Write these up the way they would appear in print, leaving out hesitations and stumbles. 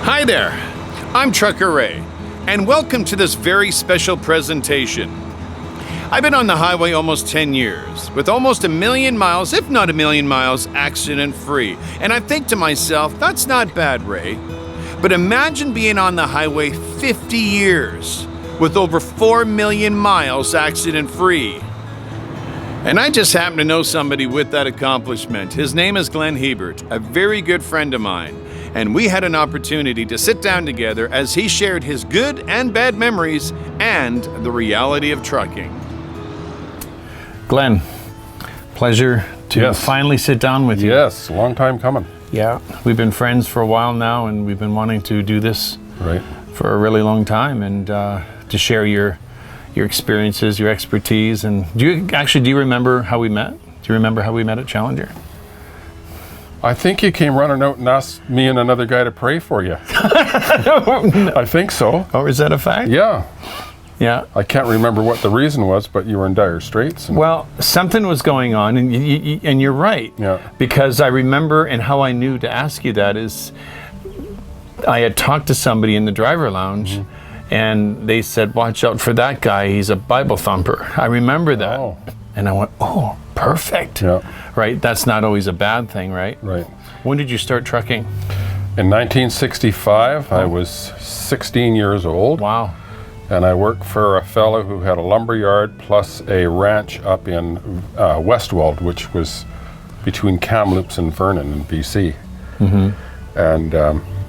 Hi there, I'm Trucker Ray, and welcome to this very special presentation. I've been on the highway almost 10 years, with almost 1 million miles, if not 1 million miles, accident-free. And I think to myself, that's not bad, Ray. But imagine being on the highway 50 years, with over 4 million miles accident-free. And I just happen to know somebody with that accomplishment. His name is Glen Hiebert, a very good friend of mine. And we had an opportunity to sit down together as he shared his good and bad memories and the reality of trucking. Glen, pleasure to finally sit down with you. Yes, long time coming. Yeah, we've been friends for a while now, and we've been wanting to do this for a really long time, and to share your experiences, your expertise. And do you remember how we met? Do you remember how we met at Challenger? I think you came running out and asked me and another guy to pray for you. I think so. Oh, is that a fact? Yeah. Yeah. I can't remember what the reason was, but you were in dire straits. Well, something was going on, and you're right. Yeah. Because I remember, and how I knew to ask you that is, I had talked to somebody in the driver lounge, and they said, watch out for that guy, he's a Bible thumper. I remember that. Oh. And I went, oh, perfect. Yeah. Right? That's not always a bad thing, right? Right. When did you start trucking? In 1965, I was 16 years old. Wow. And I worked for a fellow who had a lumber yard plus a ranch up in Westwald, which was between Kamloops and Vernon in BC. And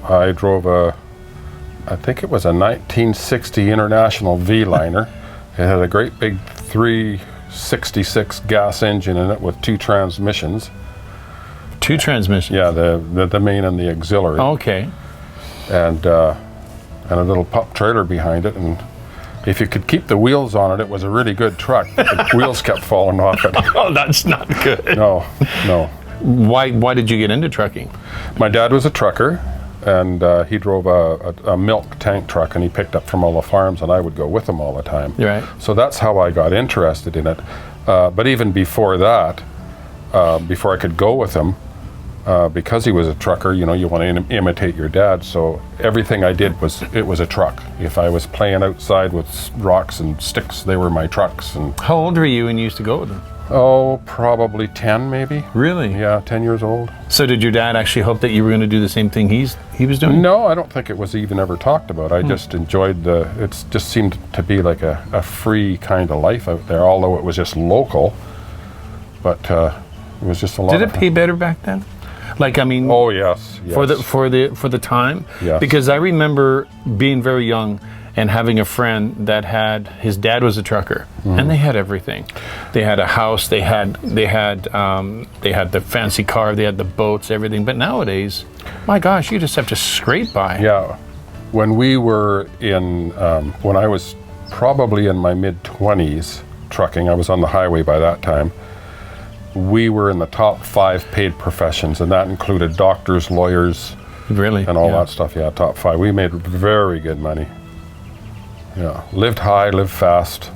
I drove I think it was a 1960 International V-Liner. It had a great big 366 gas engine in it with 2 transmissions. 2 transmissions? Yeah, the main and the auxiliary. Okay. And a little pup trailer behind it, and if you could keep the wheels on it, it was a really good truck. The wheels kept falling off it. Oh, that's not good. No. Why did you get into trucking? My dad was a trucker, and he drove a milk tank truck, and he picked up from all the farms, and I would go with him all the time. Right. So that's how I got interested in it. But even before that, before I could go with him, because he was a trucker, you want to imitate your dad. So everything I did was a truck. If I was playing outside with rocks and sticks, they were my trucks. And how old were you when you used to go with him? Oh, probably 10 maybe. Really? Yeah, 10 years old. So did your dad actually hope that you were going to do the same thing he was doing? No, I don't think it was even ever talked about. I just enjoyed it just seemed to be like a free kind of life out there, although it was just local. But it was just a lot. Did it pay better back then? Like, I mean, oh yes. For the time, yes. Because I remember being very young and having a friend that his dad was a trucker, and they had everything. They had a house, they had the fancy car, they had the boats, everything. But nowadays, my gosh, you just have to scrape by. Yeah, when we were when I was probably in my mid-20s trucking, I was on the highway by that time. We were in the top 5 paid professions, and that included doctors, lawyers, really, and all that stuff. Yeah, top 5. We made very good money. Yeah, lived high, lived fast.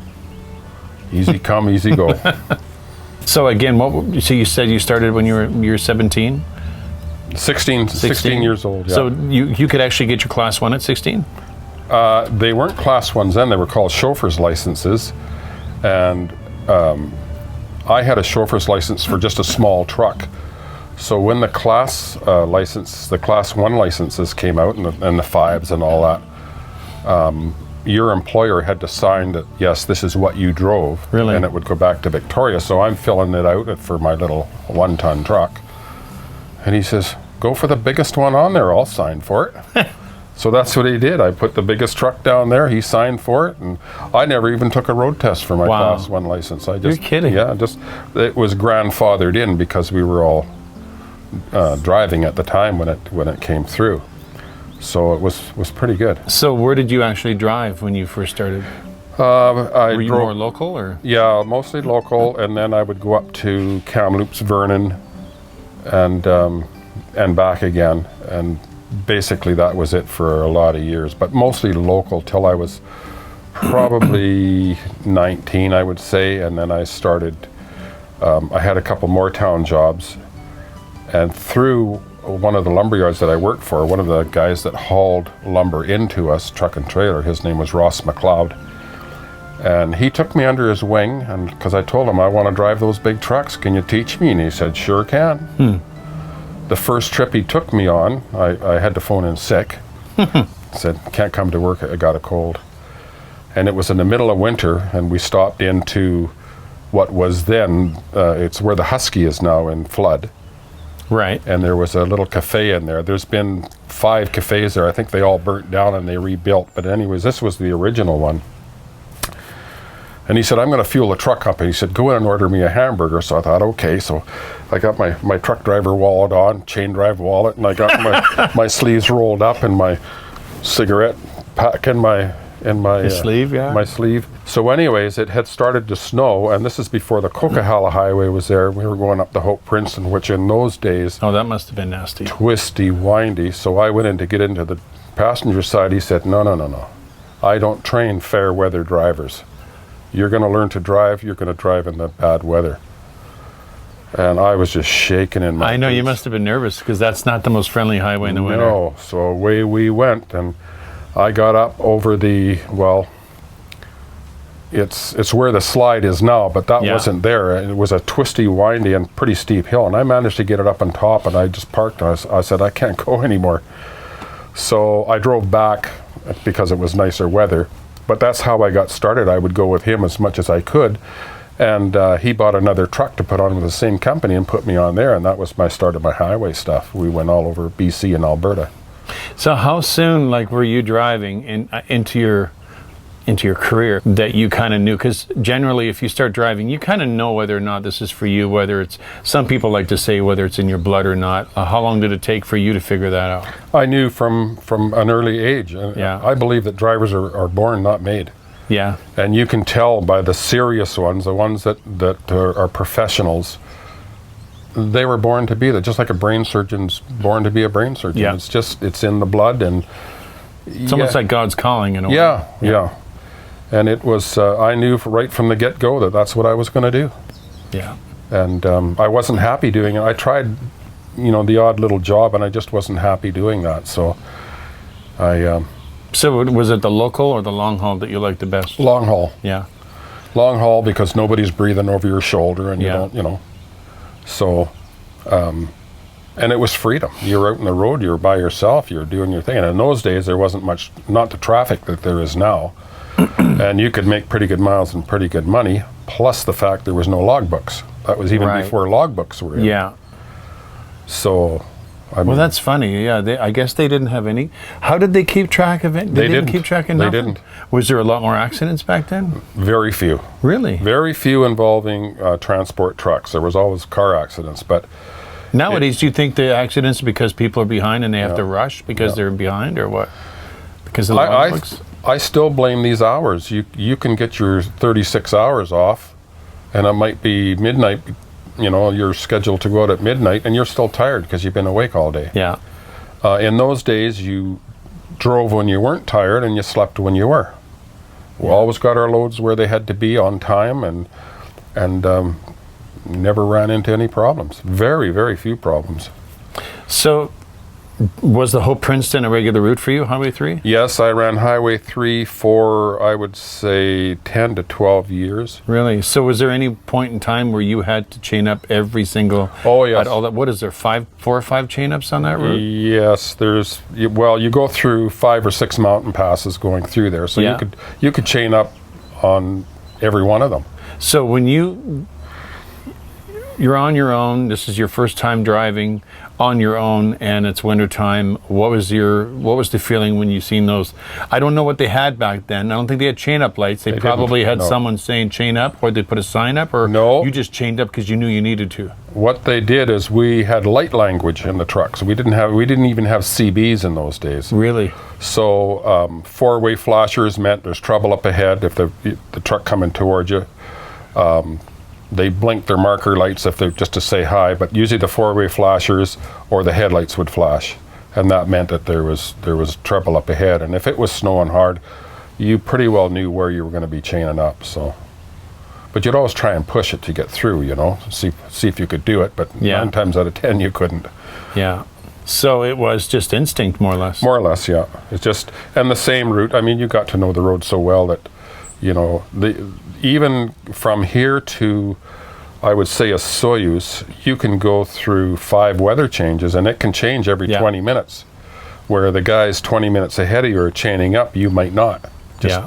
Easy come, easy go. So again, so you said you started when you were 17? 16 years old. Yeah. So you could actually get your class 1 at 16? They weren't class 1s then. They were called chauffeur's licenses, and I had a chauffeur's license for just a small truck. So when the class the class 1 licenses came out, and the 5s and all that, your employer had to sign that, yes, this is what you drove. Really? And it would go back to Victoria. So I'm filling it out for my little 1-ton truck. And he says, go for the biggest one on there, I'll sign for it. So that's what he did. I put the biggest truck down there, he signed for it, and I never even took a road test for my class 1 license. You're kidding. Yeah, it was grandfathered in because we were all driving at the time when it came through. So it was pretty good. So where did you actually drive when you first started? Were you more local, or? Yeah, mostly local, and then I would go up to Kamloops, Vernon, and back again, and basically that was it for a lot of years, but mostly local till I was probably 19, I would say, and then I started, I had a couple more town jobs, and through one of the lumber yards that I worked for, one of the guys that hauled lumber into us, truck and trailer, his name was Ross McLeod. And he took me under his wing, and because I told him, I want to drive those big trucks. Can you teach me? And he said, sure can. The first trip he took me on, I had to phone in sick. Said, can't come to work, I got a cold. And it was in the middle of winter, and we stopped into what was then, it's where the Husky is now in Flood. Right. And there was a little cafe in there. There's been 5 cafes there. I think they all burnt down and they rebuilt. But anyways, this was the original one. And he said, I'm going to fuel the truck up. And he said, go in and order me a hamburger. So I thought, okay. So I got my truck driver wallet on, chain drive wallet, and I got my sleeves rolled up and my cigarette pack in my sleeve, yeah. My sleeve. So anyways, it had started to snow, and this is before the Coquihalla Highway was there. We were going up to Hope Princeton, which in those days... Oh, that must have been nasty. Twisty, windy. So I went in to get into the passenger side. He said, no. I don't train fair weather drivers. You're going to learn to drive. You're going to drive in the bad weather. And I was just shaking in my I know, boots. you must have been nervous, because that's not the most friendly highway in the winter. No, so away we went, and I got up over the, well, it's where the slide is now, but that wasn't there. It was a twisty, windy, and pretty steep hill, and I managed to get it up on top, and I just parked, and I said, I can't go anymore. So I drove back because it was nicer weather, but that's how I got started. I would go with him as much as I could, and he bought another truck to put on with the same company and put me on there, and that was my start of my highway stuff. We went all over BC and Alberta. So how soon, were you driving into your career that you kind of knew? Because generally, if you start driving, you kind of know whether or not this is for you. Whether it's, some people like to say whether it's in your blood or not. How long did it take for you to figure that out? I knew from an early age. Yeah. I believe that drivers are born, not made. Yeah. And you can tell by the serious ones, the ones that are professionals. They were born to be that, just like a brain surgeon's born to be a brain surgeon. Yeah. It's in the blood, and it's almost like God's calling in a way. Yeah. And it was, I knew right from the get-go that that's what I was going to do. Yeah. And I wasn't happy doing it. I tried, the odd little job, and I just wasn't happy doing that. So So was it the local or the long haul that you liked the best? Long haul. Yeah. Long haul, because nobody's breathing over your shoulder, and you don't, So, and it was freedom. You were out on the road, you were by yourself, you were doing your thing. And in those days, there wasn't much, not the traffic that there is now. And you could make pretty good miles and pretty good money, plus the fact there was no logbooks. That was even before logbooks were in. Yeah. So, well, that's funny. Yeah, I guess they didn't have any. How did they keep track of it? They didn't keep track of nothing? They didn't. Was there a lot more accidents back then? Very few. Really? Very few involving transport trucks. There was always car accidents, but... Nowadays, do you think the accidents are because people are behind and they have to rush because they're behind, or what? Because of the logbooks? I still blame these hours. You can get your 36 hours off, and it might be midnight. You're scheduled to go out at midnight, and you're still tired because you've been awake all day. Yeah. In those days, you drove when you weren't tired, and you slept when you were. We always got our loads where they had to be on time, and never ran into any problems. Very, very few problems. So, was the Hope Princeton a regular route for you, Highway 3? Yes, I ran Highway 3 for, I would say, 10 to 12 years. Really? So was there any point in time where you had to chain up every single... Oh, yes. All that, what is there, 4 or 5 chain ups on that route? Yes, you go through 5 or 6 mountain passes going through there, so you could chain up on every one of them. So when you're on your own, this is your first time driving on your own, and it's winter time, what was the feeling when you seen those? I don't know what they had back then. I don't think they had chain up lights. They probably had someone saying chain up, or they put a sign up, or you just chained up because you knew you needed to. What they did is we had light language in the trucks. We didn't even have CBs in those days. Really? So 4-way flashers meant there's trouble up ahead if the truck coming towards you. They blinked their marker lights if they're just to say hi, but usually the 4-way flashers or the headlights would flash, and that meant that there was trouble up ahead. And if it was snowing hard, you pretty well knew where you were going to be chaining up. So, but you'd always try and push it to get through, see if you could do it. But 9 times out of 10 you couldn't. Yeah. So it was just instinct, more or less. More or less, yeah. It's just, and the same route. I mean, you got to know the road so well that, even from here to, I would say, a Soyuz, you can go through 5 weather changes, and it can change every 20 minutes. Where the guys 20 minutes ahead of you are chaining up, you might not.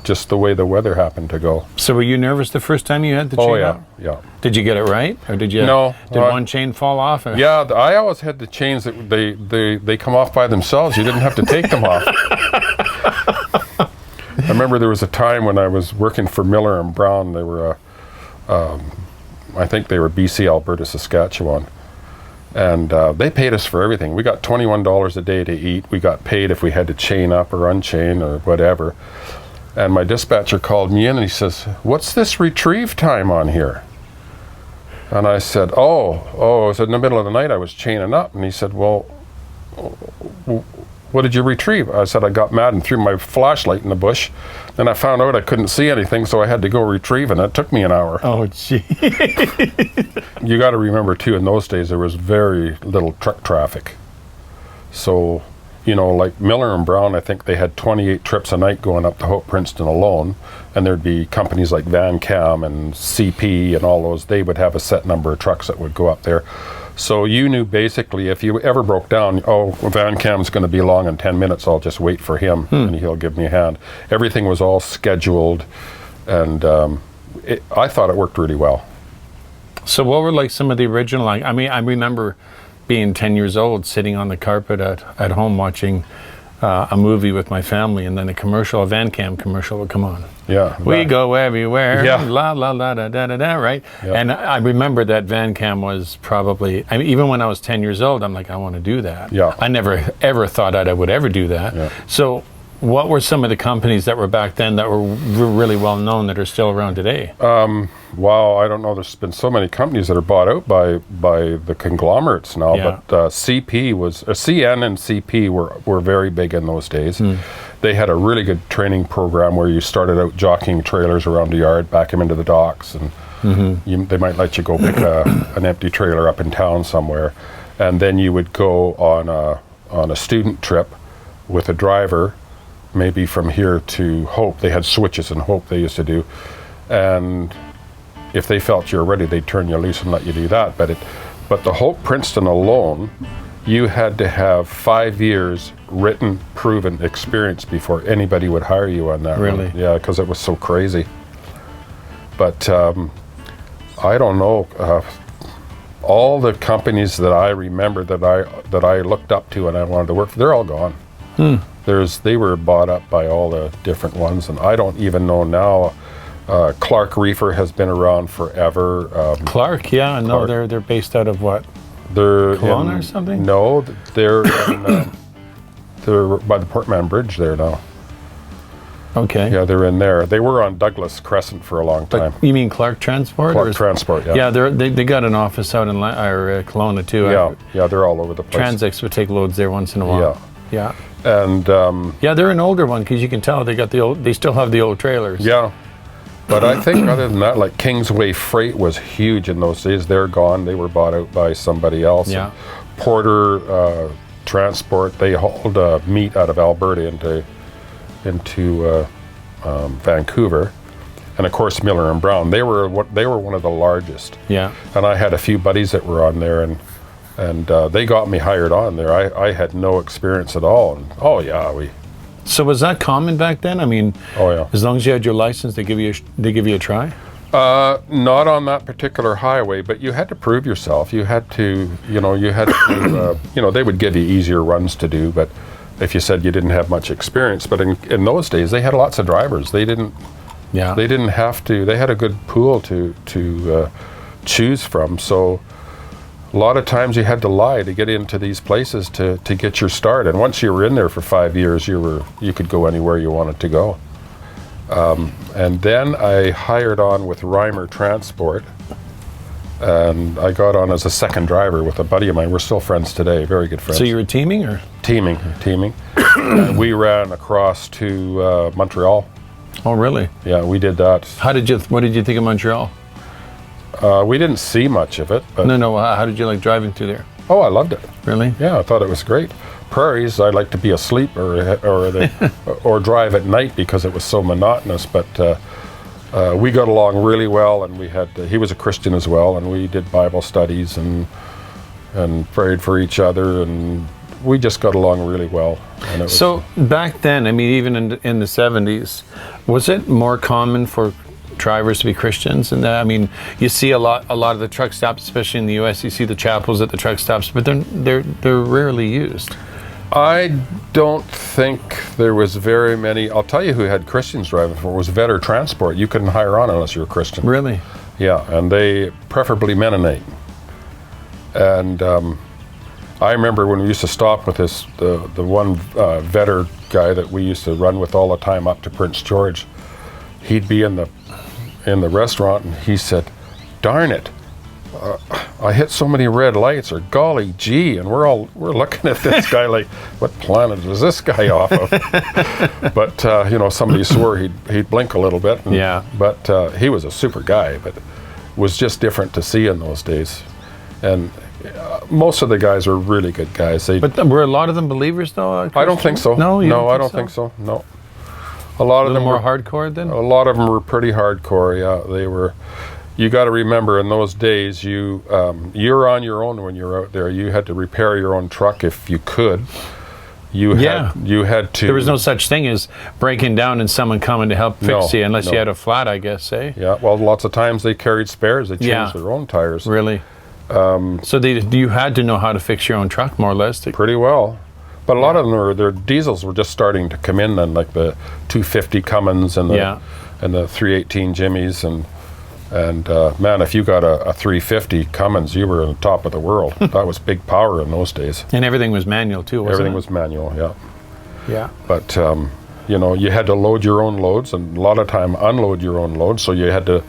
Just the way the weather happened to go. So were you nervous the first time you had to chain up? Yeah. Did you get it right, or did you? No. Did one chain fall off? Or? Yeah, I always had the chains that they come off by themselves. You didn't have to take them off. I remember there was a time when I was working for Miller and Brown. They were, I think they were BC, Alberta, Saskatchewan. And they paid us for everything. We got $21 a day to eat. We got paid if we had to chain up or unchain or whatever. And my dispatcher called me in and he says, "What's this retrieve time on here?" And I said, oh, it was in the middle of the night. I was chaining up. And he said, "Well, what did you retrieve?" I said, "I got mad and threw my flashlight in the bush. Then I found out I couldn't see anything, so I had to go retrieve, and it took me an hour." Oh, gee. You got to remember, too, in those days, there was very little truck traffic. So, like Miller and Brown, I think they had 28 trips a night going up to Hope Princeton alone. And there'd be companies like Van Cam and CP and all those. They would have a set number of trucks that would go up there. So you knew basically if you ever broke down, Van Cam's going to be along in 10 minutes, I'll just wait for him and he'll give me a hand. Everything was all scheduled, and I thought it worked really well. So what were like some of the original, I remember being 10 years old, sitting on the carpet at home watching a movie with my family, and then a Van Cam commercial would come on. Yeah. We go everywhere, Yeah. la la la da da da da, right? Yeah. And I remember that Van Cam was probably, even when I was 10 years old, I'm like, I want to do that. Yeah. I never ever thought I would ever do that. Yeah. So what were some of the companies that were back then that were really well known that are still around today? Wow, I don't know. There's been so many companies that are bought out by the conglomerates now. Yeah. But CN and CP were very big in those days. They had a really good training program where you started out jockeying trailers around the yard, back them into the docks, and they might let you go pick an empty trailer up in town somewhere, and then you would go on a student trip with a driver, maybe from here to Hope. They had switches in Hope they used to do, and if they felt you were ready, they'd turn you loose and let you do that. But the Hope Princeton alone, you had to have 5 years written, proven experience before anybody would hire you on that. Really? Run. Yeah, because it was so crazy. But I don't know. All the companies that I remember that I looked up to and I wanted to work for, they're all gone. They were bought up by all the different ones, and I don't even know now. Clark Reefer has been around forever. Clark, yeah, no, Clark. they're based out of what? They're Kelowna or something? No, they're they're by the Portman Bridge there now. Okay. Yeah, they're in there. They were on Douglas Crescent for a long time. You mean Clark Transport? Clark Transport, yeah. Yeah, they got an office out in Kelowna too. Yeah, they're all over the place. Transx would take loads there once in a while. Yeah. And yeah, they're an older one because you can tell they still have the old trailers. yeah. But I think other than that, like Kingsway Freight was huge in those days. They're gone. They were bought out by somebody else. Yeah. Porter Transport, they hauled meat out of Alberta into Vancouver. And of course Miller and Brown, they were one of the largest. Yeah. And I had a few buddies that were on there, and they got me hired on there. I had no experience at all. And So was that common back then? I mean, as long as you had your license, they give you a try? Not on that particular highway, but you had to prove yourself. You had to, they would give you easier runs to do, but if you said you didn't have much experience. But in those days, they had lots of drivers. They didn't have to. They had a good pool to choose from. So a lot of times you had to lie to get into these places to get your start. And once you were in there for 5 years, you could go anywhere you wanted to go. And then I hired on with Reimer Transport, and I got on as a second driver with a buddy of mine. We're still friends today, very good friends. So you were teaming or? Teaming. We ran across to Montreal. Oh, really? Yeah, we did that. What did you think of Montreal? We didn't see much of it. But No. How did you like driving through there? Oh, I loved it. Really? Yeah, I thought it was great. Prairies, I like to be asleep or drive at night because it was so monotonous. But we got along really well, and he was a Christian as well, and we did Bible studies and prayed for each other, and we just got along really well. And it was, So back then, I mean, even in the 70s, was it more common for drivers to be Christians? And I mean, you see a lot of the truck stops, especially in the U.S. You see the chapels at the truck stops, but they're rarely used. I don't think there was very many. I'll tell you who had Christians driving for. It was Vetter Transport. You couldn't hire on unless you were Christian. Really? Yeah, and they preferably Mennonite. And I remember when we used to stop with the one Vetter guy that we used to run with all the time up to Prince George. He'd be in the restaurant, and he said, "Darn it, I hit so many red lights," or "Golly gee," and we're looking at this guy like, what planet is this guy off of? But somebody swore he'd blink a little bit. Yeah. But he was a super guy, but it was just different to see in those days. And most of the guys were really good guys. But were a lot of them believers, though? I don't think so. No, I don't think so. No. A lot of them more were hardcore then. A lot of them were pretty hardcore. Yeah, they were. You got to remember, in those days, you're on your own when you're out there. You had to repair your own truck if you could. You had to. There was no such thing as breaking down and someone coming to help fix you, unless you had a flat, I guess. Yeah. Well, lots of times they carried spares. They changed their own tires. Really. So you had to know how to fix your own truck, more or less. Pretty well. But a lot of them their diesels were just starting to come in then, like the 250 Cummins and the 318 Jimmies, and man, if you got a 350 Cummins, you were on the top of the world. That was big power in those days. And everything was manual too, wasn't it? Everything was manual, yeah. Yeah. But you had to load your own loads, and a lot of time unload your own loads. So you had to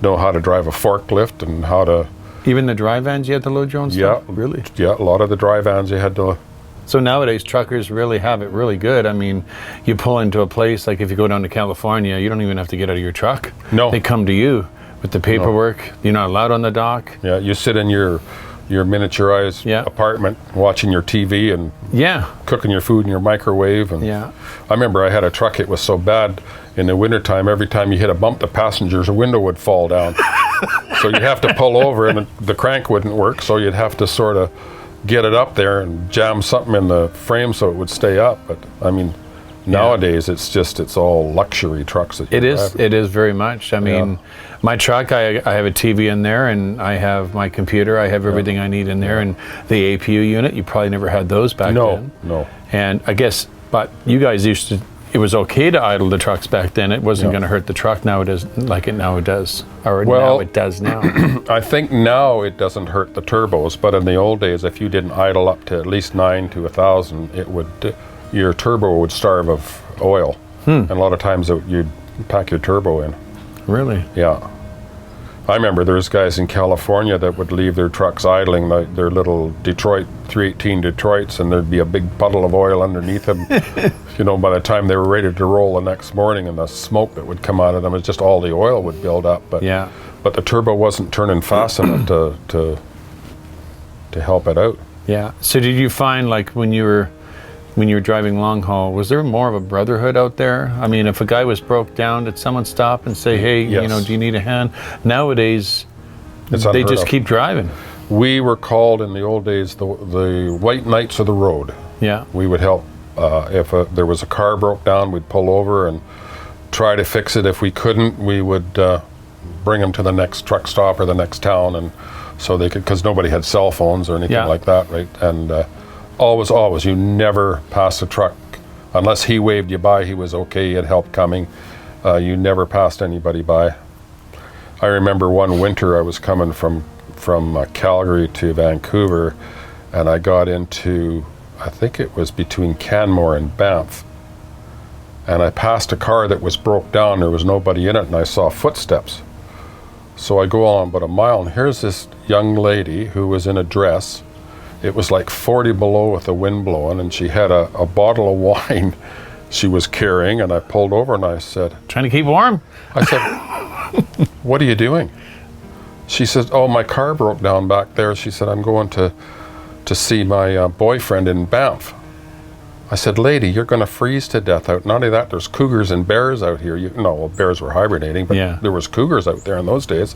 know how to drive a forklift and how to. Even the dry vans, you had to load your own stuff? Yeah. Really? Yeah, a lot of the dry vans you had to. So nowadays, truckers really have it really good. I mean, you pull into a place, like if you go down to California, you don't even have to get out of your truck. No. They come to you with the paperwork. No. You're not allowed on the dock. Yeah, you sit in your miniaturized apartment watching your TV and cooking your food in your microwave. And I remember I had a truck, it was so bad in the wintertime, every time you hit a bump, the passenger's window would fall down. So you'd have to pull over, and the crank wouldn't work, so you'd have to sort of get it up there and jam something in the frame so it would stay up. But I mean, nowadays it's all luxury trucks that it is very much. I mean, my truck, I have a TV in there, and I have my computer, I have everything I need in there, and the APU unit, you probably never had those back then. No. And I guess, but you guys it was okay to idle the trucks back then. It wasn't going to hurt the truck now it does now it does. Or now it does now. I think now it doesn't hurt the turbos, but in the old days, if you didn't idle up to at least 9 to 1,000, your turbo would starve of oil. And a lot of times you'd pack your turbo in. Really? Yeah. I remember there's guys in California that would leave their trucks idling, like their little Detroit 318 Detroits, and there'd be a big puddle of oil underneath them. By the time they were ready to roll the next morning, and the smoke that would come out of them, it's just all the oil would build up. But the turbo wasn't turning fast enough to help it out. Yeah. So did you find, like, when you were driving long haul, was there more of a brotherhood out there? I mean, if a guy was broke down, did someone stop and say, "Hey, do you need a hand?" Nowadays, they just keep driving. We were called in the old days the White Knights of the Road. Yeah. We would help if there was a car broke down. We'd pull over and try to fix it. If we couldn't, we would bring them to the next truck stop or the next town, and so they could, because nobody had cell phones or anything like that, right? And always, you never pass a truck unless he waved you by. He was okay. He had help coming. You never passed anybody by. I remember one winter I was coming from Calgary to Vancouver, and I got into, I think it was between Canmore and Banff, and I passed a car that was broke down. There was nobody in it, and I saw footsteps. So I go on about a mile, and here's this young lady who was in a dress. It was like 40 below with the wind blowing, and she had a bottle of wine she was carrying, and I pulled over and I said, "Trying to keep warm?" I said, "What are you doing?" She said, "Oh, my car broke down back there." She said, "I'm going to to see my boyfriend in Banff. I said, lady, you're going to freeze to death out. Not only that, there's cougars and bears out here. Bears were hibernating, but there was cougars out there in those days.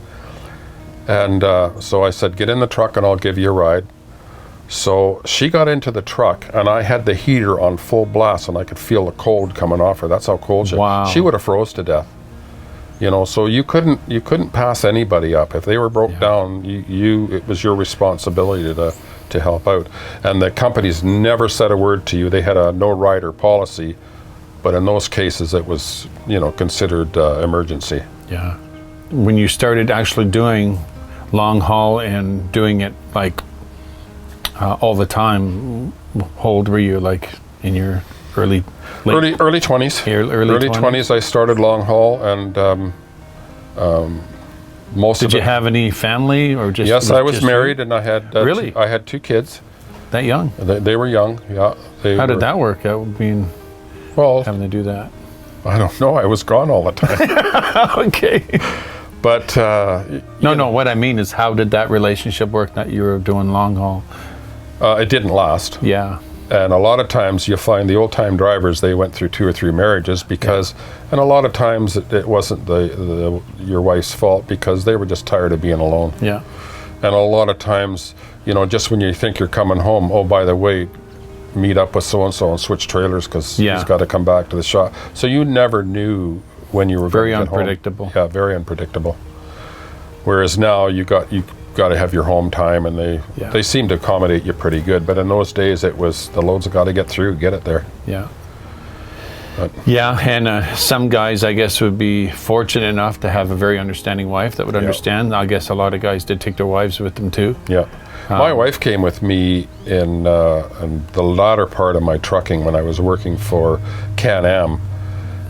And so I said, get in the truck and I'll give you a ride. So she got into the truck, and I had the heater on full blast, and I could feel the cold coming off her. That's how cold she would have froze to death. So you couldn't pass anybody up. If they were broke down, it was your responsibility to help out. And the companies never said a word to you. They had a no rider policy, but in those cases it was considered emergency. Yeah. When you started actually doing long haul and doing it like all the time, how old were you, like in your early 20s? Early 20s I started long haul, and most Did of you it, have any family, or just? Yes, I was married, and I had Really? I had 2 kids. That young? They were young. Yeah. How did that work out? Well, Having to do that. I don't know. I was gone all the time. Okay. But No. What I mean is, how did that relationship work that you were doing long haul? it didn't last. Yeah. And a lot of times you find the old-time drivers, they went through 2 or 3 marriages because, and a lot of times it wasn't your wife's fault, because they were just tired of being alone. Yeah. And a lot of times, just when you think you're coming home, oh, by the way, meet up with so-and-so and switch trailers because he's got to come back to the shop. So you never knew when you were very going to get unpredictable. home. Yeah, very unpredictable. Whereas now you got to have your home time, and they seem to accommodate you pretty good. But in those days, it was the loads have got to get through, get it there. Yeah. And some guys, I guess, would be fortunate enough to have a very understanding wife that would understand. I guess a lot of guys did take their wives with them too. Yeah. My wife came with me in the latter part of my trucking when I was working for Can-Am,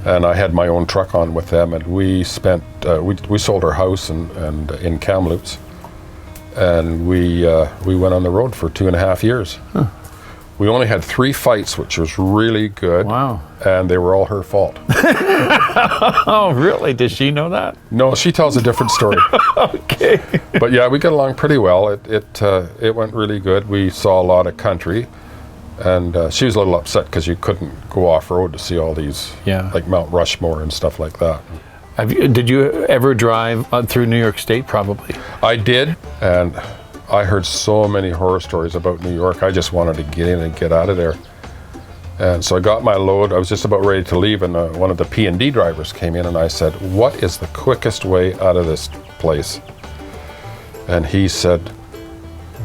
and I had my own truck on with them, and we spent we sold our house and in Kamloops, and we went on the road for 2.5 years. Huh. We only had 3 fights, which was really good. Wow. And they were all her fault. Oh, really? Does she know that? No, she tells a different story. Okay. But yeah, we got along pretty well. It went really good. We saw a lot of country, and she was a little upset because you couldn't go off-road to see all these, like Mount Rushmore and stuff like that. Did you ever drive through New York State? Probably. I did, and I heard so many horror stories about New York. I just wanted to get in and get out of there. And so I got my load. I was just about ready to leave, and one of the P&D drivers came in, and I said, what is the quickest way out of this place? And he said,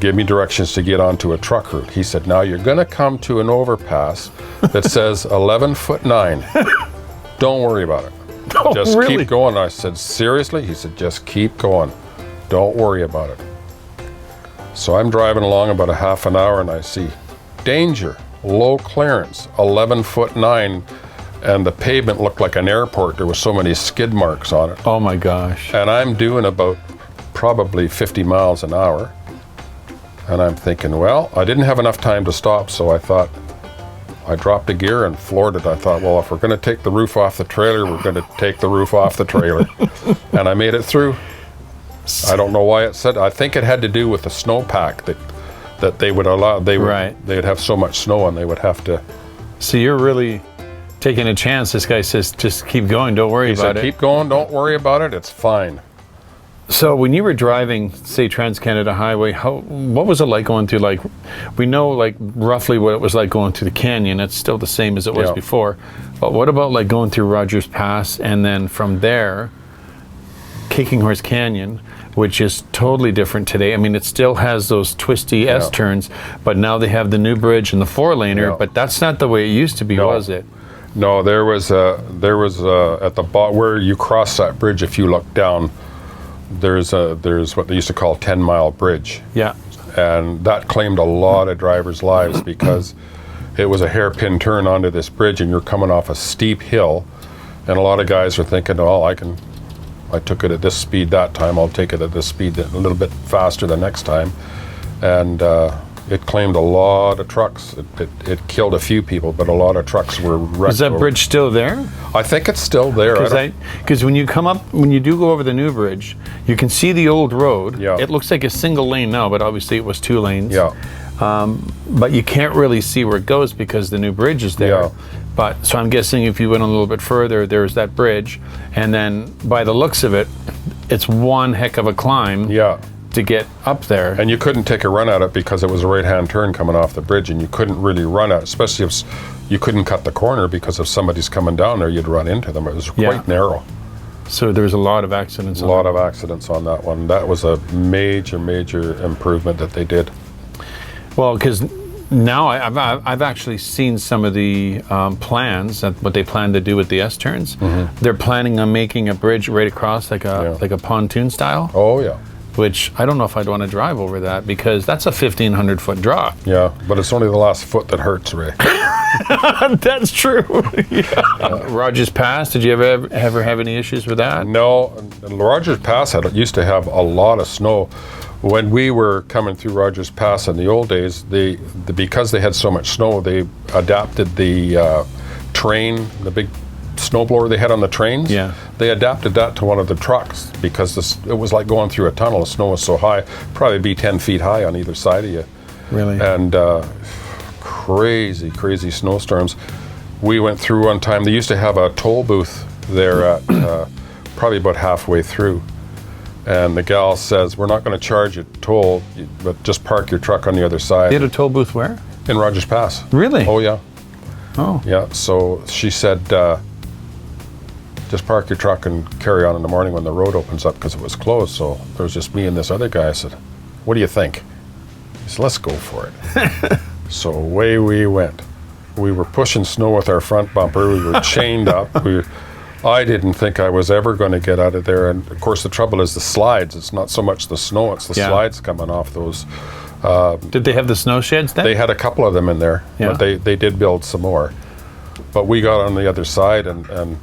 give me directions to get onto a truck route. He said, now you're going to come to an overpass that says 11'9". Don't worry about it. Oh, just really? keep going. I said, seriously? He said, just keep going. Don't worry about it. So I'm driving along about a half an hour, and I see danger, low clearance, 11'9", and the pavement looked like an airport. There were so many skid marks on it. Oh my gosh. And I'm doing about probably 50 miles an hour. And I'm thinking, well, I didn't have enough time to stop, so I thought, I dropped a gear and floored it. I thought, well, if we're going to take the roof off the trailer, we're going to take the roof off the trailer. And I made it through. I don't know why it said. I think it had to do with the snowpack that they would allow. They would have so much snow, and they would have to. So you're really taking a chance. This guy says, just keep going. Don't worry about it. Keep going. Don't worry about it. It's fine. So when you were driving, say, Trans-Canada Highway, what was it like going through, like, we know, like, roughly what it was like going through the canyon. It's still the same as it was before. But what about, like, going through Rogers Pass, and then from there, Kicking Horse Canyon, which is totally different today. I mean, it still has those twisty S-turns, but now they have the new bridge and the 4-laner, but that's not the way it used to be, was it? No, there was at the bottom where you cross that bridge, if you look down, there's what they used to call 10-mile bridge. Yeah. And that claimed a lot of drivers' lives because it was a hairpin turn onto this bridge, and you're coming off a steep hill, and a lot of guys are thinking, oh, I took it at this speed that time, I'll take it at this speed a little bit faster the next time. And it claimed a lot of trucks. It killed a few people, but a lot of trucks were wrecked. Is that bridge still there? I think it's still there. Because when you do go over the new bridge, you can see the old road. Yeah. It looks like a single lane now, but obviously it was 2 lanes. Yeah. But you can't really see where it goes because the new bridge is there. Yeah. But so I'm guessing if you went a little bit further, there's that bridge, and then by the looks of it, it's one heck of a climb Yeah. to get up there. And you couldn't take a run at it because it was a right-hand turn coming off the bridge, and you couldn't really run at it, especially if you couldn't cut the corner, because if somebody's coming down there, you'd run into them. It was quite narrow. So there's a lot of accidents. A lot of accidents on that one. That was a major, major improvement that they did. Well, because now I've actually seen some of the plans, that what they plan to do with the S-turns. They're planning on making a bridge right across like a pontoon style. Oh, yeah. Which I don't know if I'd want to drive over that, because that's a 1,500-foot drop. Yeah, but it's only the last foot that hurts, Ray. That's true. Rogers Pass, did you ever have any issues with that? No, Rogers Pass used to have a lot of snow. When we were coming through Rogers Pass in the old days, because they had so much snow, they adapted the train, the big snowblower they had on the trains. Yeah. They adapted that to one of the trucks because it was like going through a tunnel. The snow was so high, probably be 10 feet high on either side of you. Really? And crazy, crazy snowstorms. We went through one time. They used to have a toll booth there at probably about halfway through. And the gal says, we're not going to charge you toll, but just park your truck on the other side. They had a toll booth where? In Rogers Pass. Really? Oh, yeah. Oh. Yeah, so she said, just park your truck and carry on in the morning when the road opens up, because it was closed. So there was just me and this other guy. I said, what do you think? He said, let's go for it. So away we went. We were pushing snow with our front bumper. We were chained up. I didn't think I was ever going to get out of there. And of course, the trouble is the slides. It's not so much the snow, it's the slides coming off those. Did they have the snow sheds then? They had a couple of them in there, but they did build some more. But we got on the other side, and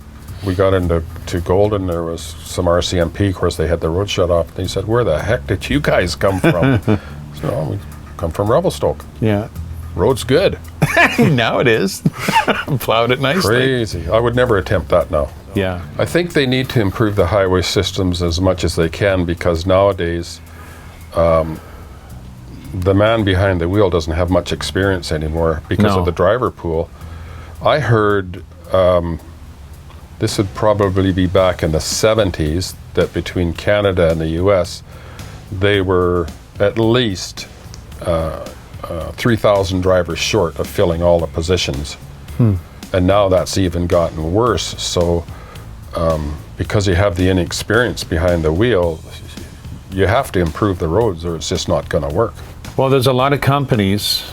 we got into Golden. There was some RCMP. Of course, they had the road shut off. They said, where the heck did you guys come from? So, oh, we come from Revelstoke. Yeah. Road's good. Now it is. Plowed it nicely. Crazy. I would never attempt that now. Yeah. I think they need to improve the highway systems as much as they can, because nowadays the man behind the wheel doesn't have much experience anymore because of the driver pool. I heard this would probably be back in the 70s, that between Canada and the US, they were at least 3,000 drivers short of filling all the positions. And now that's even gotten worse. So because you have the inexperience behind the wheel, you have to improve the roads or it's just not going to work. Well, there's a lot of companies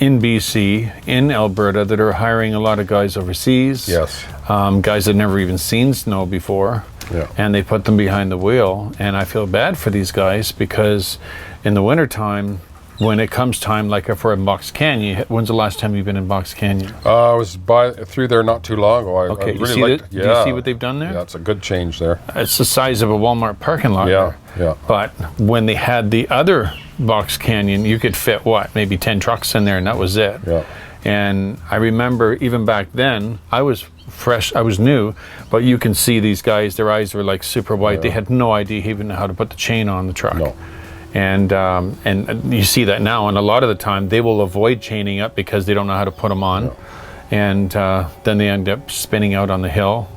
in BC, in Alberta, that are hiring a lot of guys overseas. Yes. Guys that never even seen snow before. Yeah. And they put them behind the wheel. And I feel bad for these guys, because in the wintertime, when it comes time, like if we're in Box Canyon, when's the last time you've been in Box Canyon? I was through there not too long ago. Okay, I really liked do you see what they've done there? Yeah, it's a good change there. It's the size of a Walmart parking lot. Yeah, yeah. But when they had the other Box Canyon, you could fit, maybe 10 trucks in there, and that was it. Yeah. And I remember even back then, I was fresh, I was new, but you can see these guys, their eyes were like super white. They had no idea even how to put the chain on the truck. No. And you see that now, and a lot of the time they will avoid chaining up because they don't know how to put them on. No. And then they end up spinning out on the hill.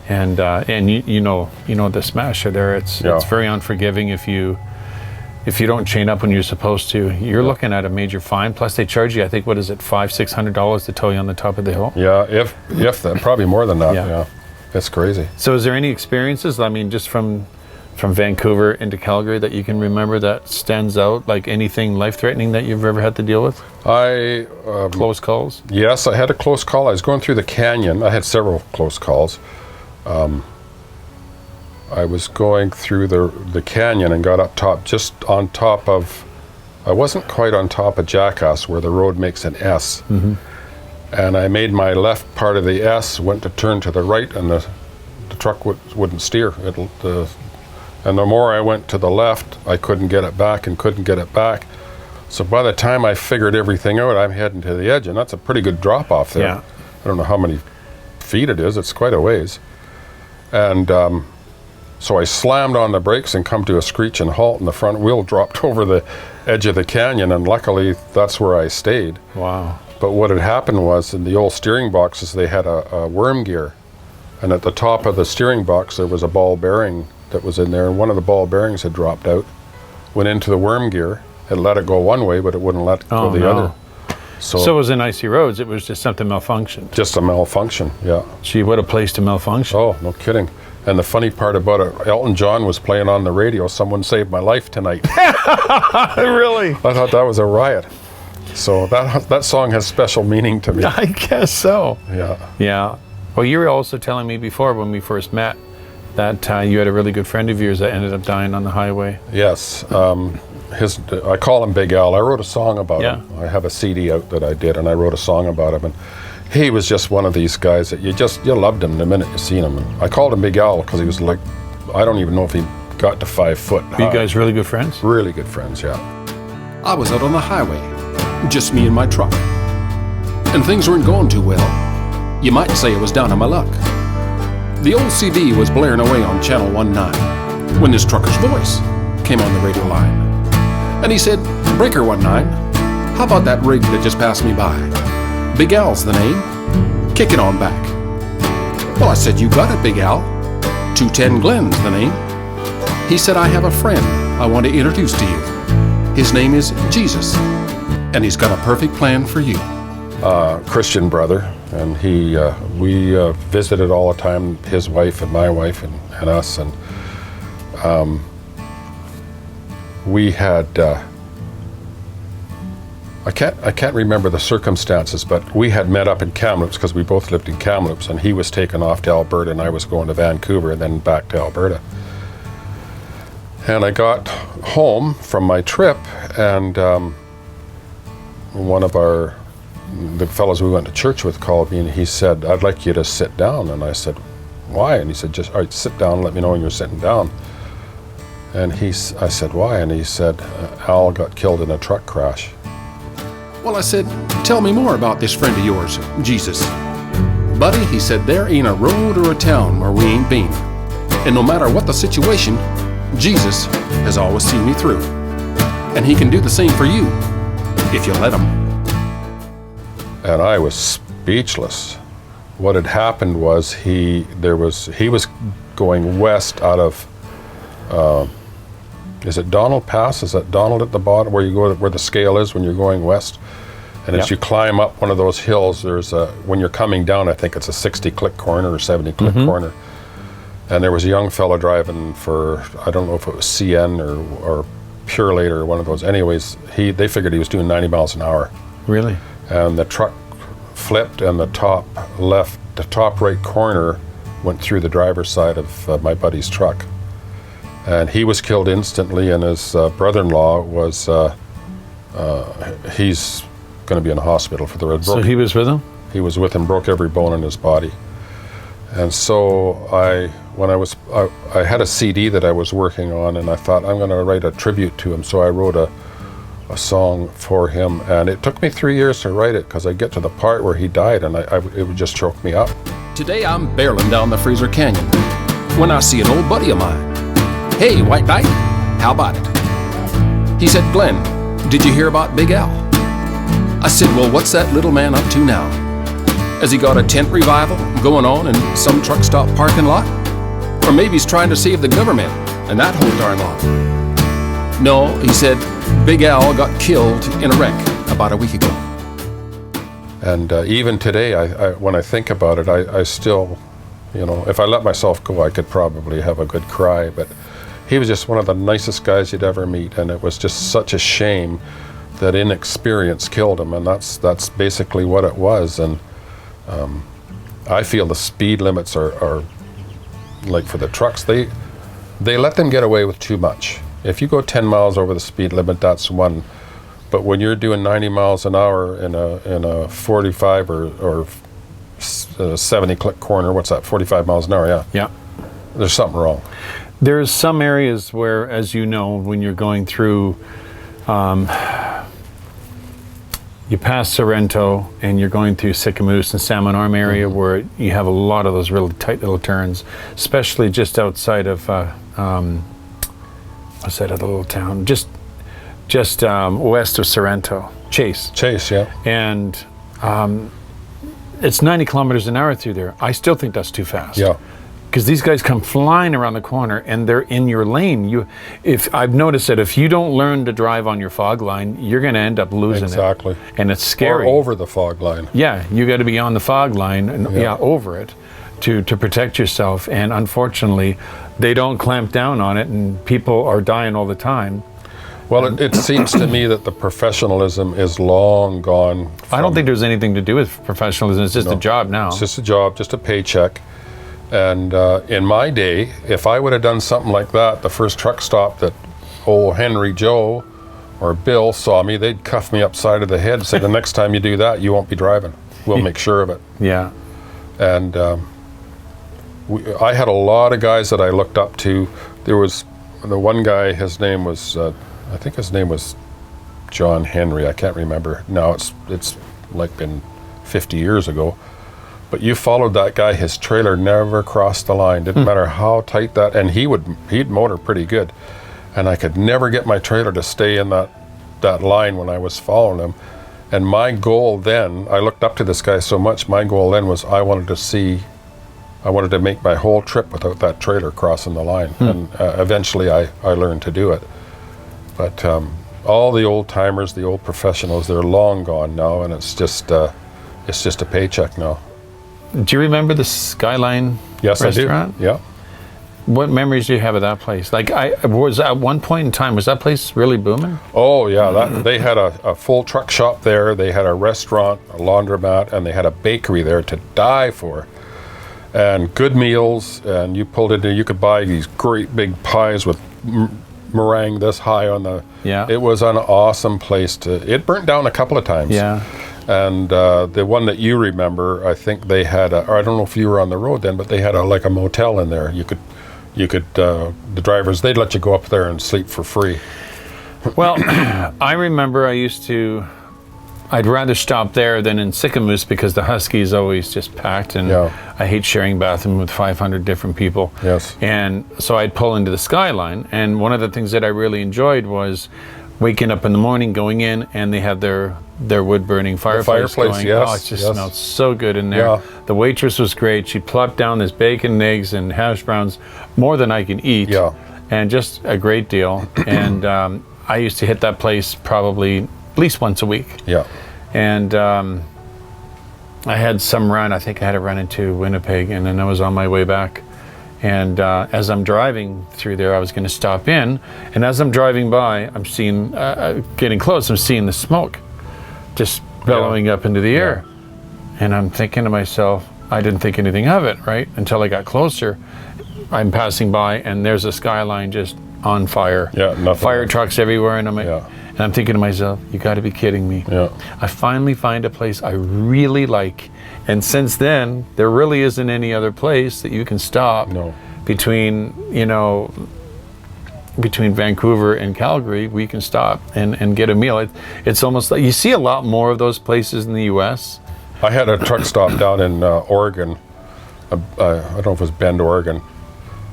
And you know the smasher there, it's very unforgiving if you don't chain up when you're supposed to. You're looking at a major fine. Plus they charge you, I think, what is it, $500-$600 to tow you on the top of the hill? Yeah, if that, probably more than that. Yeah. It's crazy. So is there any experiences, I mean, just from Vancouver into Calgary, that you can remember that stands out, like anything life-threatening that you've ever had to deal with? Close calls? Yes, I had a close call. I was going through the canyon. I had several close calls. I was going through the canyon and got up top, just on top of, I wasn't quite on top of Jackass where the road makes an S. Mm-hmm. And I made my left part of the S, went to turn to the right, and the truck wouldn't steer. And the more I went to the left, I couldn't get it back and couldn't get it back. So by the time I figured everything out, I'm heading to the edge, and that's a pretty good drop off there. Yeah. I don't know how many feet it is. It's quite a ways. And So I slammed on the brakes and come to a screeching halt, and the front wheel dropped over the edge of the canyon, and luckily that's where I stayed. Wow. But what had happened was, in the old steering boxes, they had a worm gear, and at the top of the steering box there was a ball bearing that was in there, and one of the ball bearings had dropped out, went into the worm gear. It let it go one way, but it wouldn't let it go the other. So it was in icy roads. It was just something malfunctioned. Just a malfunction, yeah. Gee, what a place to malfunction. Oh, no kidding. And the funny part about it, Elton John was playing on the radio, "Someone Saved My Life Tonight." Really? I thought that was a riot. So that song has special meaning to me. I guess so. Yeah. Yeah. Well, you were also telling me before when we first met that you had a really good friend of yours that ended up dying on the highway. Yes. I call him Big Al. I wrote a song about him. I have a CD out that I did, and I wrote a song about him. And he was just one of these guys that you loved him the minute you seen him. And I called him Big Al because he was like, I don't even know if he got to 5 foot high. Were you guys really good friends? Really good friends, yeah. I was out on the highway, just me and my truck. And things weren't going too well. You might say it was down on my luck. The old CD was blaring away on channel 19 when this trucker's voice came on the radio line. And he said, "Breaker 19, how about that rig that just passed me by? Big Al's the name. Kick it on back." Well, I said, "You got it, Big Al. 210 Glen's the name." He said, "I have a friend I want to introduce to you. His name is Jesus, and he's got a perfect plan for you." Christian brother, and we visited all the time, his wife and my wife and us, and we had I can't remember the circumstances, but we had met up in Kamloops because we both lived in Kamloops, and he was taken off to Alberta and I was going to Vancouver and then back to Alberta. And I got home from my trip, and one of the fellows we went to church with called me, and he said, "I'd like you to sit down." And I said, "Why?" And he said, "Just all right, sit down and let me know when you're sitting down." And I said, "Why?" And he said, "Al got killed in a truck crash." Well, I said, "Tell me more about this friend of yours, Jesus." "Buddy," he said, "there ain't a road or a town where we ain't been. And no matter what the situation, Jesus has always seen me through. And he can do the same for you, if you let him." And I was speechless. What had happened was he was going west out of, is it Donald Pass? Is that Donald at the bottom where you go where the scale is when you're going west? And as you climb up one of those hills, when you're coming down, I think it's a 60-click corner or 70-click corner. And there was a young fellow driving for, I don't know if it was CN or Pure Later or one of those. Anyways, they figured he was doing 90 miles an hour. Really? And the truck flipped, and the top right corner went through the driver's side of my buddy's truck. And he was killed instantly, and his brother-in-law was, he's going to be in the hospital for the red. So he was with him? He was with him, broke every bone in his body. And so I had a CD that I was working on, and I thought, I'm going to write a tribute to him. So I wrote a song for him, and it took me 3 years to write it because I get to the part where he died, and it would just choke me up. Today I'm barreling down the Fraser Canyon when I see an old buddy of mine. "Hey, White Knight, how about it?" He said, "Glenn, did you hear about Big Al?" I said, "Well, what's that little man up to now? Has he got a tent revival going on in some truck stop parking lot? Or maybe he's trying to save the government and that whole darn lot." "No," he said, "Big Al got killed in a wreck about a week ago." And even today, when I think about it, I still, if I let myself go, I could probably have a good cry. But he was just one of the nicest guys you'd ever meet, and it was just such a shame that Inexperience killed him, and that's basically what it was. And I feel the speed limits are like for the trucks, they let them get away with too much. If you go 10 miles over the speed limit, that's one. But when you're doing 90 miles an hour in a 45 or 70-click corner, what's that, 45 miles an hour, Yeah. There's something wrong. There's some areas where, as you know, when you're going through you pass Sorrento and you're going through Sycamoose and Salmon Arm area where you have a lot of those really tight little turns, especially just outside of outside of the little town, just west of Sorrento, Chase. Chase, yeah. And it's 90 kilometers an hour through there. I still think that's too fast. Yeah. Because these guys come flying around the corner and they're in your lane. If I've noticed that if you don't learn to drive on your fog line, you're going to end up losing Exactly. it. And it's scary. Or over the fog line. Yeah, you got to be on the fog line and over it to protect yourself. And unfortunately, they don't clamp down on it, and people are dying all the time. Well, it seems to me that the professionalism is long gone. I don't think there's anything to do with professionalism. It's just a job now. It's just a job, just a paycheck. And in my day, if I would have done something like that, the first truck stop that old Henry Joe or Bill saw me, they'd cuff me upside of the head and say, the next time you do that, you won't be driving. We'll make sure of it. Yeah. And I had a lot of guys that I looked up to. There was the one guy, his name was, I think his name was John Henry. I can't remember. Now it's like been 50 years ago. But you followed that guy, his trailer never crossed the line. Didn't matter how tight that, and he'd motor pretty good. And I could never get my trailer to stay in that line when I was following him. And my goal then, I looked up to this guy so much, my goal then was I wanted to make my whole trip without that trailer crossing the line. And eventually I learned to do it. But all the old timers, the old professionals, they're long gone now, and it's just a paycheck now. Do you remember the Skyline Yes, restaurant? I do. Yeah. What memories do you have of that place? Like, was at one point in time, was that place really booming? Oh yeah, they had a full truck shop there. They had a restaurant, a laundromat, and they had a bakery there to die for. And good meals, and you pulled in there, you could buy these great big pies with meringue this high on the. Yeah. It was an awesome place it burnt down a couple of times. Yeah. And the one that you remember, I think they had or I don't know if you were on the road then, but they had like a motel in there. You could the drivers, they'd let you go up there and sleep for free. Well, I remember I'd rather stop there than in Sycamoose because the Husky is always just packed, and I hate sharing bathroom with 500 different people. Yes. And so I'd pull into the Skyline, and one of the things that I really enjoyed was waking up in the morning, going in, and they had their wood-burning fireplace going. Yes. Oh, it just smelled so good in there. Yeah. The waitress was great. She plopped down this bacon and eggs and hash browns, more than I can eat. Yeah. And just a great deal. And I used to hit that place probably at least once a week. Yeah. And I had some run. I think I had a run into Winnipeg, and then I was on my way back. And as I'm driving through there, I was going to stop in. And as I'm driving by, I'm seeing, getting close, I'm seeing the smoke just billowing up into the air. And I'm thinking to myself, I didn't think anything of it, right? Until I got closer. I'm passing by, and there's a Skyline just on fire. Yeah, nothing. Fire trucks everywhere, and I'm thinking to myself, you got to be kidding me. Yeah. I finally find a place I really like, and since then there really isn't any other place that you can stop between Vancouver and Calgary. We can stop and get a meal. It's almost like you see a lot more of those places in the US. I had a truck stop down in Oregon. I don't know if it was Bend, Oregon.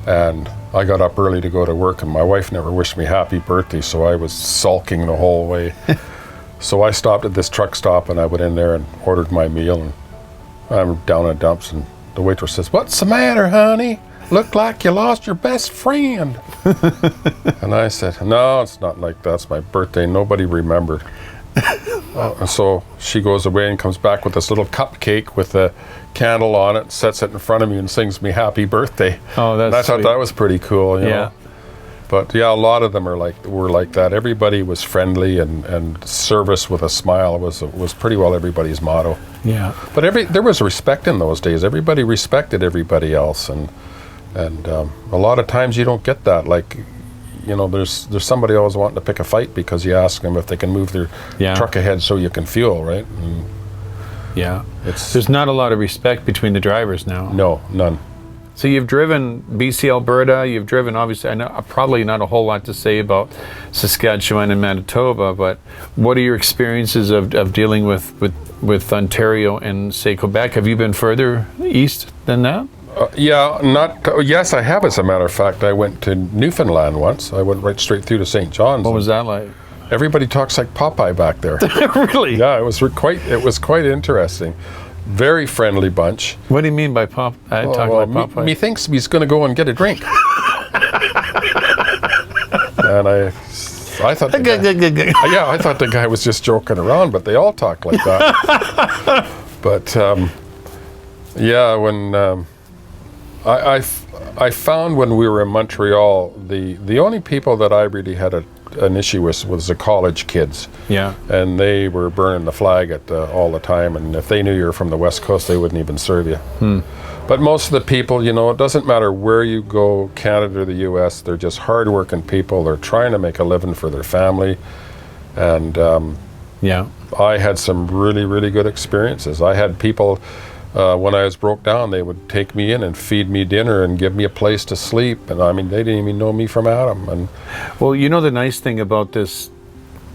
And I got up early to go to work, and my wife never wished me happy birthday, so I was sulking the whole way. So I stopped at this truck stop, and I went in there and ordered my meal, and I'm down in dumps, and the waitress says, "What's the matter, honey? Look like you lost your best friend." And I said, "No, it's not like that. It's my birthday. Nobody remembered." And so she goes away and comes back with this little cupcake with a candle on it, sets it in front of me, and sings me happy birthday. Oh, that's and I thought sweet. that was pretty cool, you know. But yeah, a lot of them were like that. Everybody was friendly, and service with a smile was pretty well everybody's motto. Yeah. But there was respect in those days. Everybody respected everybody else, and a lot of times you don't get that. Like, you know, there's somebody always wanting to pick a fight because you ask them if they can move their truck ahead so you can fuel, right? And there's not a lot of respect between the drivers now. No, none. So you've driven BC, Alberta. You've driven, obviously, I know probably not a whole lot to say about Saskatchewan and Manitoba, but what are your experiences of dealing with Ontario and, say, Quebec? Have you been further east than that? Yes, I have, as a matter of fact. I went to Newfoundland once. I went right straight through to St. John's. What was that like? Everybody talks like Popeye back there. Really? Yeah, it was quite interesting. Very friendly bunch. What do you mean by talk like Popeye? Me thinks he's going to go and get a drink. And I thought I thought the guy was just joking around, but they all talk like that. But when I found when we were in Montreal, the only people that I really had an issue with was the college kids. Yeah. And they were burning the flag all the time, and if they knew you were from the West Coast, they wouldn't even serve you. But most of the people, it doesn't matter where you go, Canada or the US, they're just hardworking people. They're trying to make a living for their family. And I had some really, really good experiences. I had people, when I was broke down, they would take me in and feed me dinner and give me a place to sleep. And I mean, they didn't even know me from Adam. And well, the nice thing about this,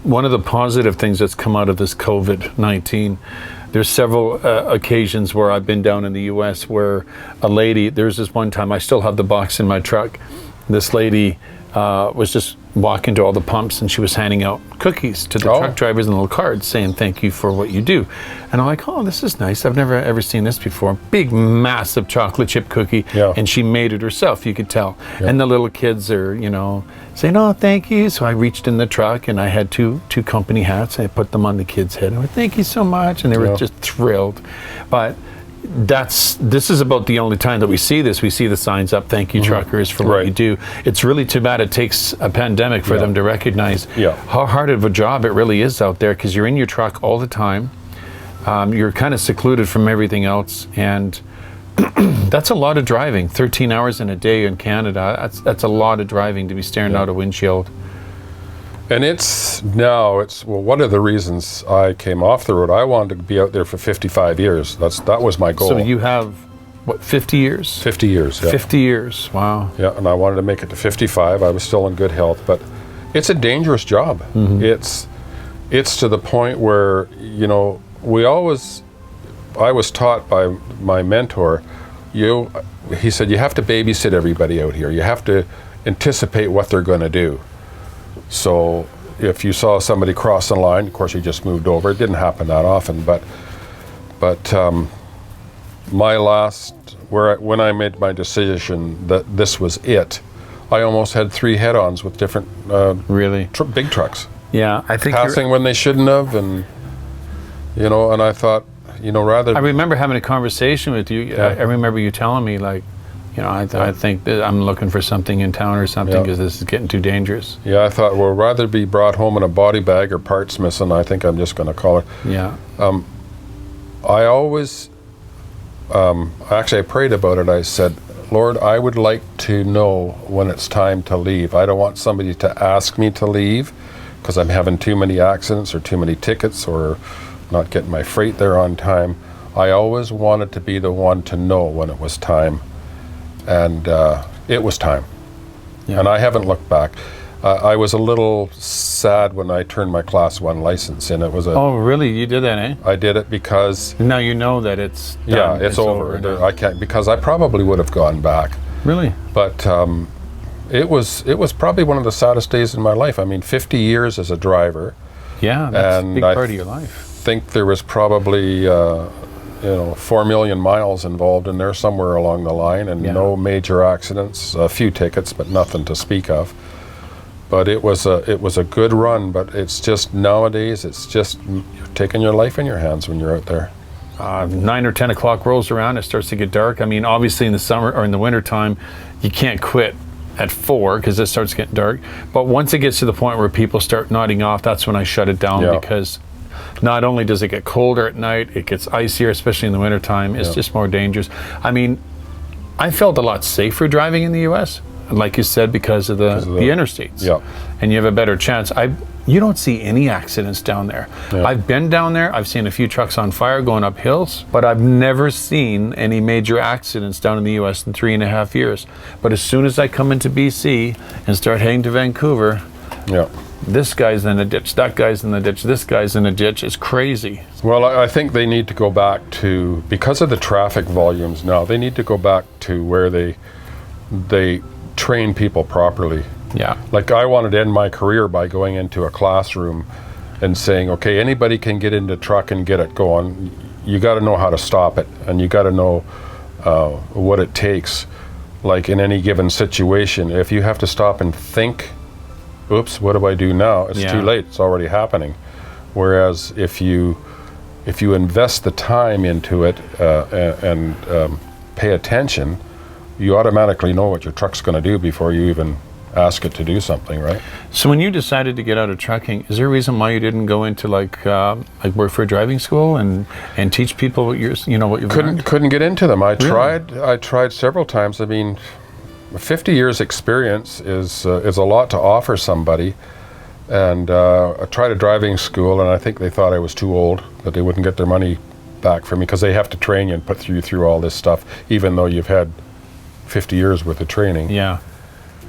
one of the positive things that's come out of this COVID-19, there's several occasions where I've been down in the US where a lady, there's this one time, I still have the box in my truck, this lady was just walking to all the pumps and she was handing out cookies to the truck drivers and little cards saying thank you for what you do. And I'm like, oh, this is nice. I've never ever seen this before. Big, massive chocolate chip cookie. Yeah. And she made it herself, you could tell. Yeah. And the little kids are, saying, oh, thank you. So I reached in the truck and I had two company hats. I put them on the kids' head. I went, thank you so much. And they were just thrilled. But this is about the only time that we see this. We see the signs up, thank you, truckers, for what you do. It's really too bad it takes a pandemic for them to recognize how hard of a job it really is out there, because you're in your truck all the time. You're kind of secluded from everything else, and that's a lot of driving. 13 hours in a day in Canada, that's a lot of driving to be staring out a windshield. And one of the reasons I came off the road, I wanted to be out there for 55 years. That was my goal. So you have, 50 years? 50 years, yeah. 50 years, wow. Yeah, and I wanted to make it to 55. I was still in good health, but it's a dangerous job. It's to the point where, I was taught by my mentor, he said, you have to babysit everybody out here. You have to anticipate what they're going to do. So if you saw somebody cross the line, of course you just moved over. It didn't happen that often, but when I made my decision that this was it, I almost had 3 head-ons with different big trucks. Yeah, I think passing when they shouldn't have, and and I thought, rather. I remember having a conversation with you. I remember you telling me, like, I think that I'm looking for something in town or something because this is getting too dangerous. Yeah, I thought, well, rather be brought home in a body bag or parts missing, I think I'm just going to call it. Yeah. I always, actually I prayed about it. I said, Lord, I would like to know when it's time to leave. I don't want somebody to ask me to leave because I'm having too many accidents or too many tickets or not getting my freight there on time. I always wanted to be the one to know when it was time. And it was time. Yeah. And I haven't looked back. I was a little sad when I turned my Class 1 license in. It was Oh, really? You did that, eh? I did it because... Now you know that it's done. Yeah, it's over. I can't, because I probably would have gone back. Really? But it was probably one of the saddest days in my life. I mean, 50 years as a driver. Yeah, that's a big part of your life. I think there was probably... 4 million miles involved in there somewhere along the line, and no major accidents, a few tickets, but nothing to speak of. But it was a good run, but it's just nowadays, it's just you're taking your life in your hands when you're out there. 9 or 10 o'clock rolls around, it starts to get dark. I mean, obviously in the summer or in the winter time, you can't quit at 4 because it starts getting dark. But once it gets to the point where people start nodding off, that's when I shut it down because not only does it get colder at night, it gets icier, especially in the wintertime. It's just more dangerous. I mean, I felt a lot safer driving in the U.S., like you said, because of the interstates. Yeah. And you have a better chance. You don't see any accidents down there. Yeah. I've been down there. I've seen a few trucks on fire going up hills, but I've never seen any major accidents down in the U.S. in 3.5 years. But as soon as I come into BC and start heading to Vancouver, Yeah. this guy's in a ditch, that guy's in the ditch, this guy's in a ditch. It's crazy. Well, I think they need to go back to, because of the traffic volumes now, they need to go back to where they train people properly. Yeah. Like, I wanted to end my career by going into a classroom and saying, okay, anybody can get into truck and get it going. You got to know how to stop it, and you got to know what it takes. Like, in any given situation, if you have to stop and think, oops, what do I do now? It's too late. It's already happening. Whereas if you invest the time into it and pay attention, you automatically know what your truck's going to do before you even ask it to do something, right? So when you decided to get out of trucking, is there a reason why you didn't go into like work for a driving school and teach people what you've learned? Couldn't get into them. I tried several times. I mean, 50 years experience is a lot to offer somebody. And I tried a driving school, and I think they thought I was too old, that they wouldn't get their money back from me, because they have to train you and put you through all this stuff, even though you've had 50 years worth of training. Yeah.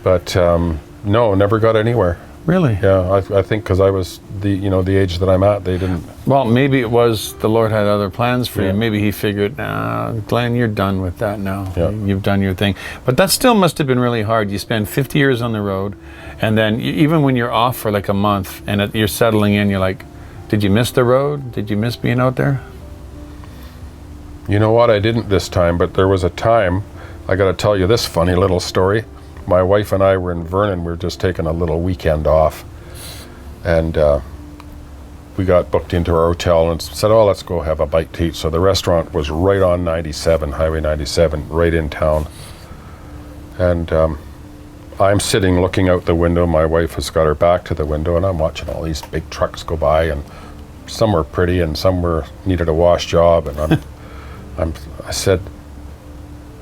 But no, never got anywhere. Really? Yeah, I think because I was the age that I'm at, they didn't. Well, maybe it was the Lord had other plans for Yeah. you. Maybe he figured, nah, Glenn, you're done with that now. Yeah. You've done your thing. But that still must have been really hard. You spend 50 years on the road, and then even when you're off for like a month and you're settling in, you're like, did you miss the road? Did you miss being out there? You know what? I didn't this time, but there was a time. I got to tell you this funny little story. My wife and I were in Vernon. We were just taking a little weekend off, and we got booked into our hotel and said, oh, let's go have a bite to eat. So the restaurant was right on 97, Highway 97, right in town. And I'm sitting looking out the window. My wife has got her back to the window, and I'm watching all these big trucks go by, and some were pretty and some were needed a wash job. And I said,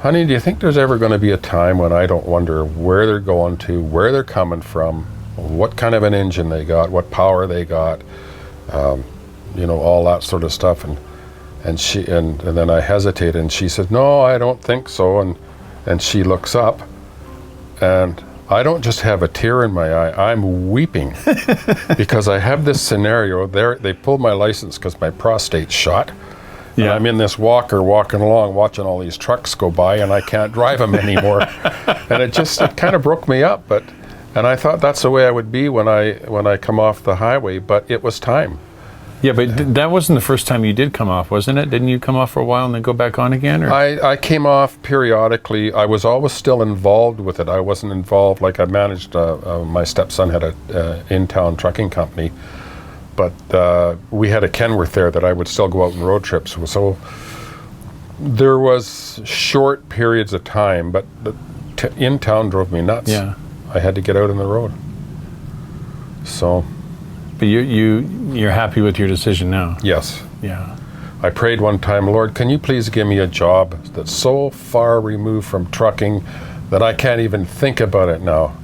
honey, do you think there's ever going to be a time when I don't wonder where they're going to, where they're coming from, what kind of an engine they got, what power they got, all that sort of stuff. And then I hesitated, and she said, no, I don't think so. And she looks up, and I don't just have a tear in my eye, I'm weeping because I have this scenario there. They pulled my license because my prostate's shot. Yeah. And I'm in this walker walking along, watching all these trucks go by, and I can't drive them anymore. And it kind of broke me up. And I thought that's the way I would be when I come off the highway. But it was time. Yeah, but that wasn't the first time you did come off, wasn't it? Didn't you come off for a while and then go back on again? Or? I came off periodically. I was always still involved with it. I wasn't involved, like I managed, my stepson had a in-town trucking company. But we had a Kenworth there that I would still go out on road trips. So there was short periods of time, but in town drove me nuts. Yeah. I had to get out on the road. So. But you're happy with your decision now? Yes. Yeah. I prayed one time, Lord, can you please give me a job that's so far removed from trucking that I can't even think about it now.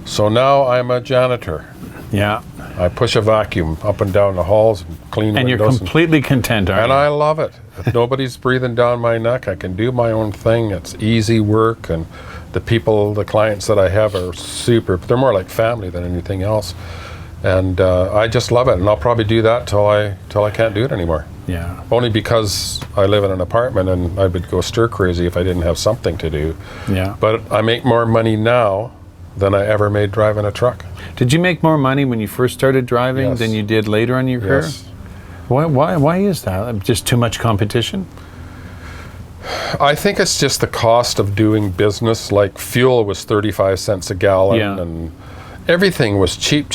So now I'm a janitor. Yeah. I push a vacuum up and down the halls and clean and windows. You're completely content, aren't you? And I love it. Nobody's breathing down my neck. I can do my own thing. It's easy work, and the clients that I have are super. They're more like family than anything else. And I just love it, and I'll probably do that till I can't do it anymore. Yeah. Only because I live in an apartment, and I would go stir crazy if I didn't have something to do. Yeah. But I make more money now than I ever made driving a truck. Did you make more money when you first started driving Yes. than you did later in your career? Yes. Why is that? Just too much competition? I think it's just the cost of doing business. Like fuel was 35 cents a gallon, Yeah. and everything was cheap.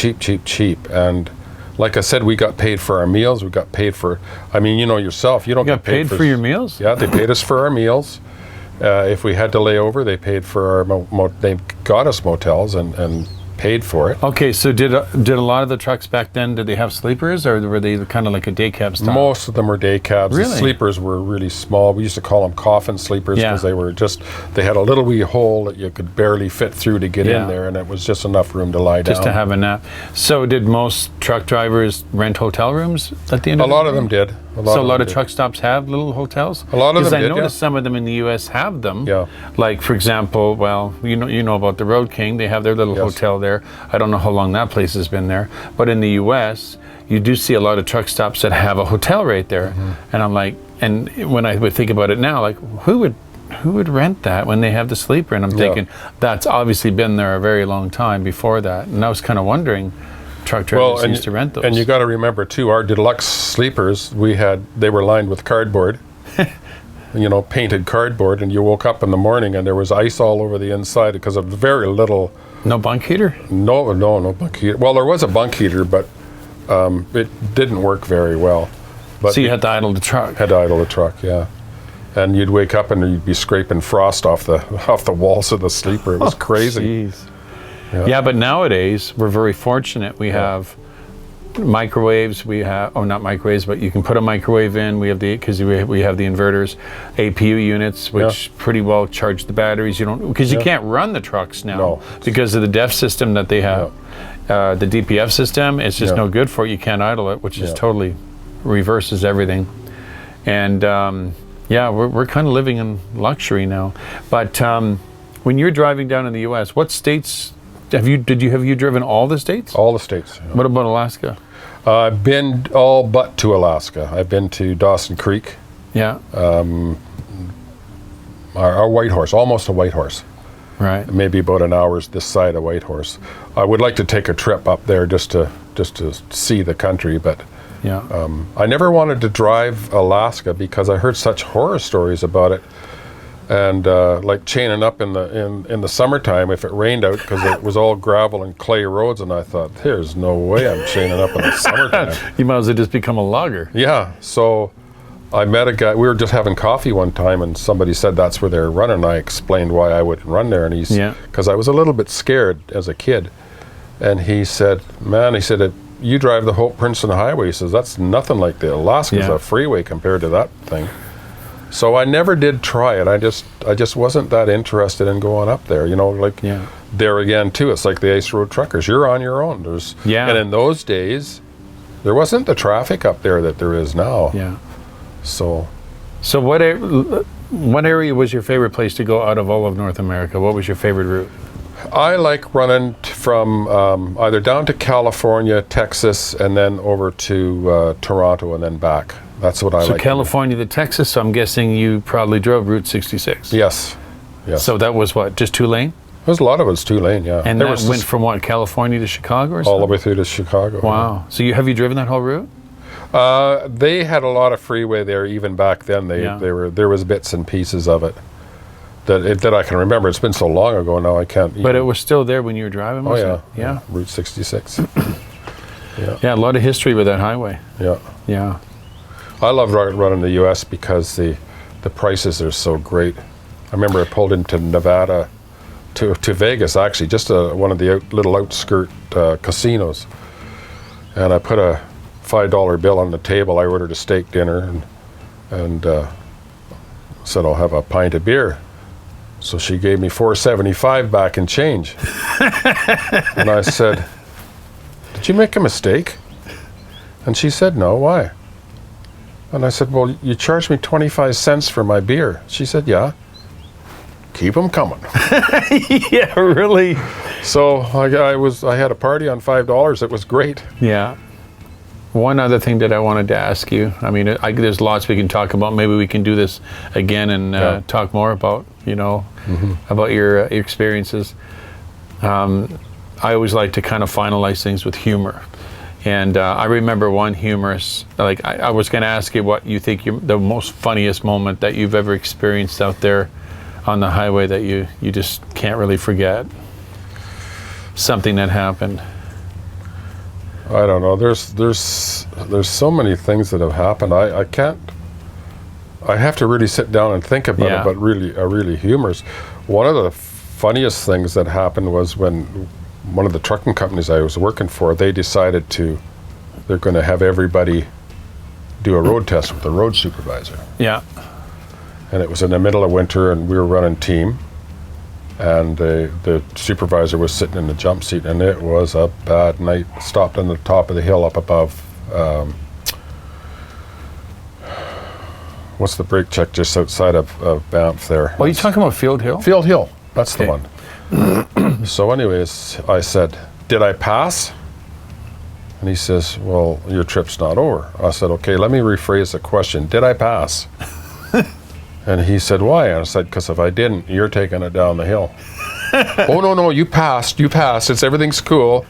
And like I said, we got paid for our meals. We got paid for, yourself, you don't You got get paid for your meals? Yeah, they paid us for our meals. If we had to lay over, they paid for our they got us motels, and paid for it. Okay, so did a lot of the trucks back then, did they have sleepers, or were they kind of like a day cab style? Most of them were day cabs. Really? The sleepers were really small. We used to call them coffin sleepers because Yeah. they had a little wee hole that you could barely fit through to get Yeah. in there, and it was just enough room to lie down. Just to have a nap. So did most truck drivers rent hotel rooms at the end A of the lot day? of them did. So a lot of truck stops have little hotels? A lot of them Because I did, noticed yeah. some of them in the U.S. have them. Yeah. Like, for example, well, you know about the Road King. They have their little Yes. hotel there. I don't know how long that place has been there. But in the U.S., you do see a lot of truck stops that have a hotel right there. Mm-hmm. And I'm like, and when I would think about it now, like, who would rent that when they have the sleeper? And I'm thinking, that's obviously been there a very long time before that. And I was kind of wondering, truck drivers used to rent those. And you got to remember too, our deluxe sleepers, they were lined with cardboard, painted cardboard, and you woke up in the morning and there was ice all over the inside because of very little. No bunk heater? No bunk heater. Well, there was a bunk heater, but it didn't work very well. But So you had to idle the truck. had to idle the truck, yeah. And you'd wake up and you'd be scraping frost off the walls of the sleeper. It was crazy. Jeez. Yeah, but nowadays we're very fortunate. We have microwaves. We have, not microwaves, but you can put a microwave in. We have because we have the inverters, APU units, which pretty well charge the batteries. Because you can't run the trucks now because of the DEF system that they have. The DPF system, it's just no good for it. You can't idle it, which is totally reverses everything. And we're kind of living in luxury now. But when you're driving down in the U.S., what states have you driven all the states? All the states. Yeah. What about Alaska? I've been all but to Alaska. I've been to Dawson Creek. Yeah. Our Whitehorse, almost a Whitehorse. Right. Maybe about an hour's this side of Whitehorse. I would like to take a trip up there just to see the country, but I never wanted to drive Alaska because I heard such horror stories about it. And like chaining up in the summertime if it rained out, because it was all gravel and clay roads, and I thought, there's no way I'm chaining up in the summertime. You might as well just become a logger. Yeah, so I met a guy. We were just having coffee one time, and somebody said that's where they're running. I explained why I wouldn't run there, and because I was a little bit scared as a kid, and he said, if you drive the Hope Princeton Highway, he says that's nothing like the Alaska's a freeway compared to that thing. So I never did try it. I just wasn't that interested in going up there. There again too. It's like the Ice Road Truckers. You're on your own. And in those days, there wasn't the traffic up there that there is now. Yeah. So what area was your favorite place to go out of all of North America? What was your favorite route? I like running from either down to California, Texas, and then over to Toronto and then back. That's what I like. So California to Texas, so I'm guessing you probably drove Route 66. Yes. So that was what, just 2-lane? There's a lot of it's 2-lane, yeah. And that went from what, California to Chicago or something? All the way through to Chicago. Wow. So have you driven that whole route? They had a lot of freeway there even back then. There was bits and pieces of it that I can remember. It's been so long ago now I can't. But it was still there when you were driving? Yeah. Route 66. Yeah, a lot of history with that highway. Yeah. I love running the U.S. because the prices are so great. I remember I pulled into Nevada to Vegas, actually, just one of the little outskirt casinos. And I put a $5 bill on the table. I ordered a steak dinner and said, I'll have a pint of beer. So she gave me $4.75 back in change. And I said, did you make a mistake? And she said, no, why? And I said, well, you charged me 25 cents for my beer. She said, yeah. Keep them coming. Yeah, really? So I had a party on $5. It was great. Yeah. One other thing that I wanted to ask you, I mean, there's lots we can talk about. Maybe we can do this again and talk more about, about your experiences. I always like to kind of finalize things with humor. And I remember one humorous, like I was going to ask you what you think the most funniest moment that you've ever experienced out there on the highway that you just can't really forget. Something that happened. I don't know. There's so many things that have happened. I can't. I have to really sit down and think about it. But really humorous. One of the funniest things that happened was when one of the trucking companies I was working for, they decided they're going to have everybody do a road test with the road supervisor. Yeah. And it was in the middle of winter, and we were running team, and the supervisor was sitting in the jump seat, and it was a bad night. Stopped on the top of the hill up above, what's the brake check just outside of Banff there? Well, you talking about Field Hill? Field Hill, that's the Okay. one. So anyways, I said, did I pass? And he says, well, your trip's not over. I said, okay, let me rephrase the question. Did I pass? And he said, why? And I said, because if I didn't, you're taking it down the hill. Oh, no, you passed. Everything's cool.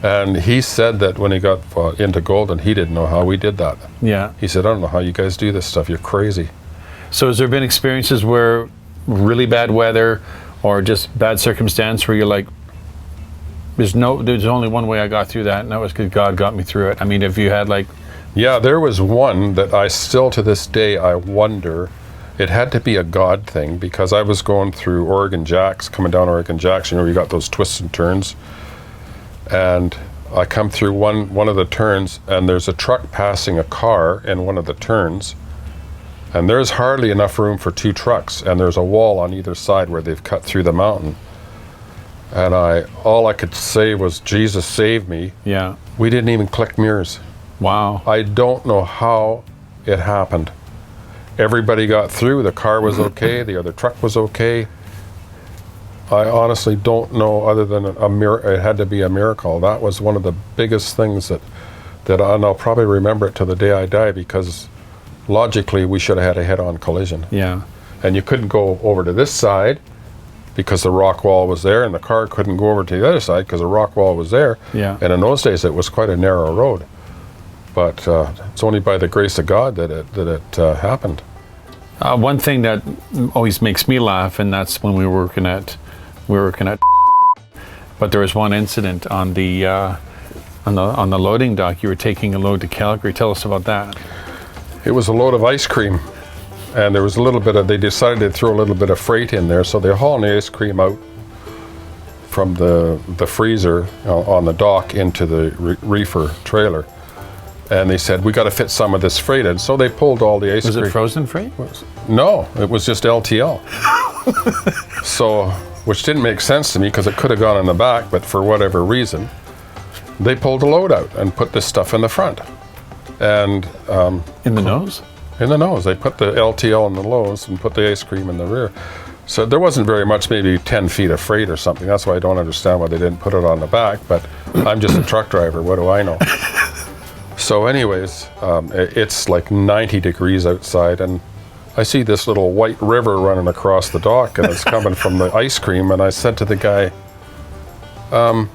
And he said that when he got into Golden, he didn't know how we did that. Yeah. He said, I don't know how you guys do this stuff. You're crazy. So has there been experiences where really bad weather or just bad circumstance where you're like, there's only one way I got through that, and that was because God got me through it? I mean, if you had like... Yeah, there was one that I still to this day, I wonder, it had to be a God thing, because I was going through Oregon Jacks, coming down Oregon Jacks, you got those twists and turns. And I come through one of the turns, and there's a truck passing a car in one of the turns. And there's hardly enough room for 2 trucks, and there's a wall on either side where they've cut through the mountain. And all I could say was, Jesus save me. Yeah. We didn't even click mirrors. Wow. I don't know how it happened. Everybody got through. The car was okay. The other truck was okay. I honestly don't know, other than it had to be a miracle. That was one of the biggest things and I'll probably remember it to the day I die, because logically we should have had a head-on collision. Yeah. And you couldn't go over to this side because the rock wall was there, and the car couldn't go over to the other side because the rock wall was there. Yeah. And in those days it was quite a narrow road. But it's only by the grace of God that it happened. One thing that always makes me laugh, and that's when we were working at, but there was one incident on the loading dock. You were taking a load to Calgary. Tell us about that. It was a load of ice cream, and there was they decided to throw a little bit of freight in there, so they're hauling the ice cream out from the freezer on the dock into the reefer trailer. And they said, we got to fit some of this freight in. So they pulled all the ice cream. Was it frozen freight? No, it was just LTL. So, which didn't make sense to me, because it could have gone in the back, but for whatever reason, they pulled the load out and put this stuff in the front. And In the nose? in the nose, they put the LTL in the nose and put the ice cream in the rear. So there wasn't very much, maybe 10 feet of freight or something. That's why I don't understand why they didn't put it on the back, but I'm just a truck driver, what do I know? So anyways, it's like 90 degrees outside, and I see this little white river running across the dock, and it's coming from the ice cream. And I said to the guy, do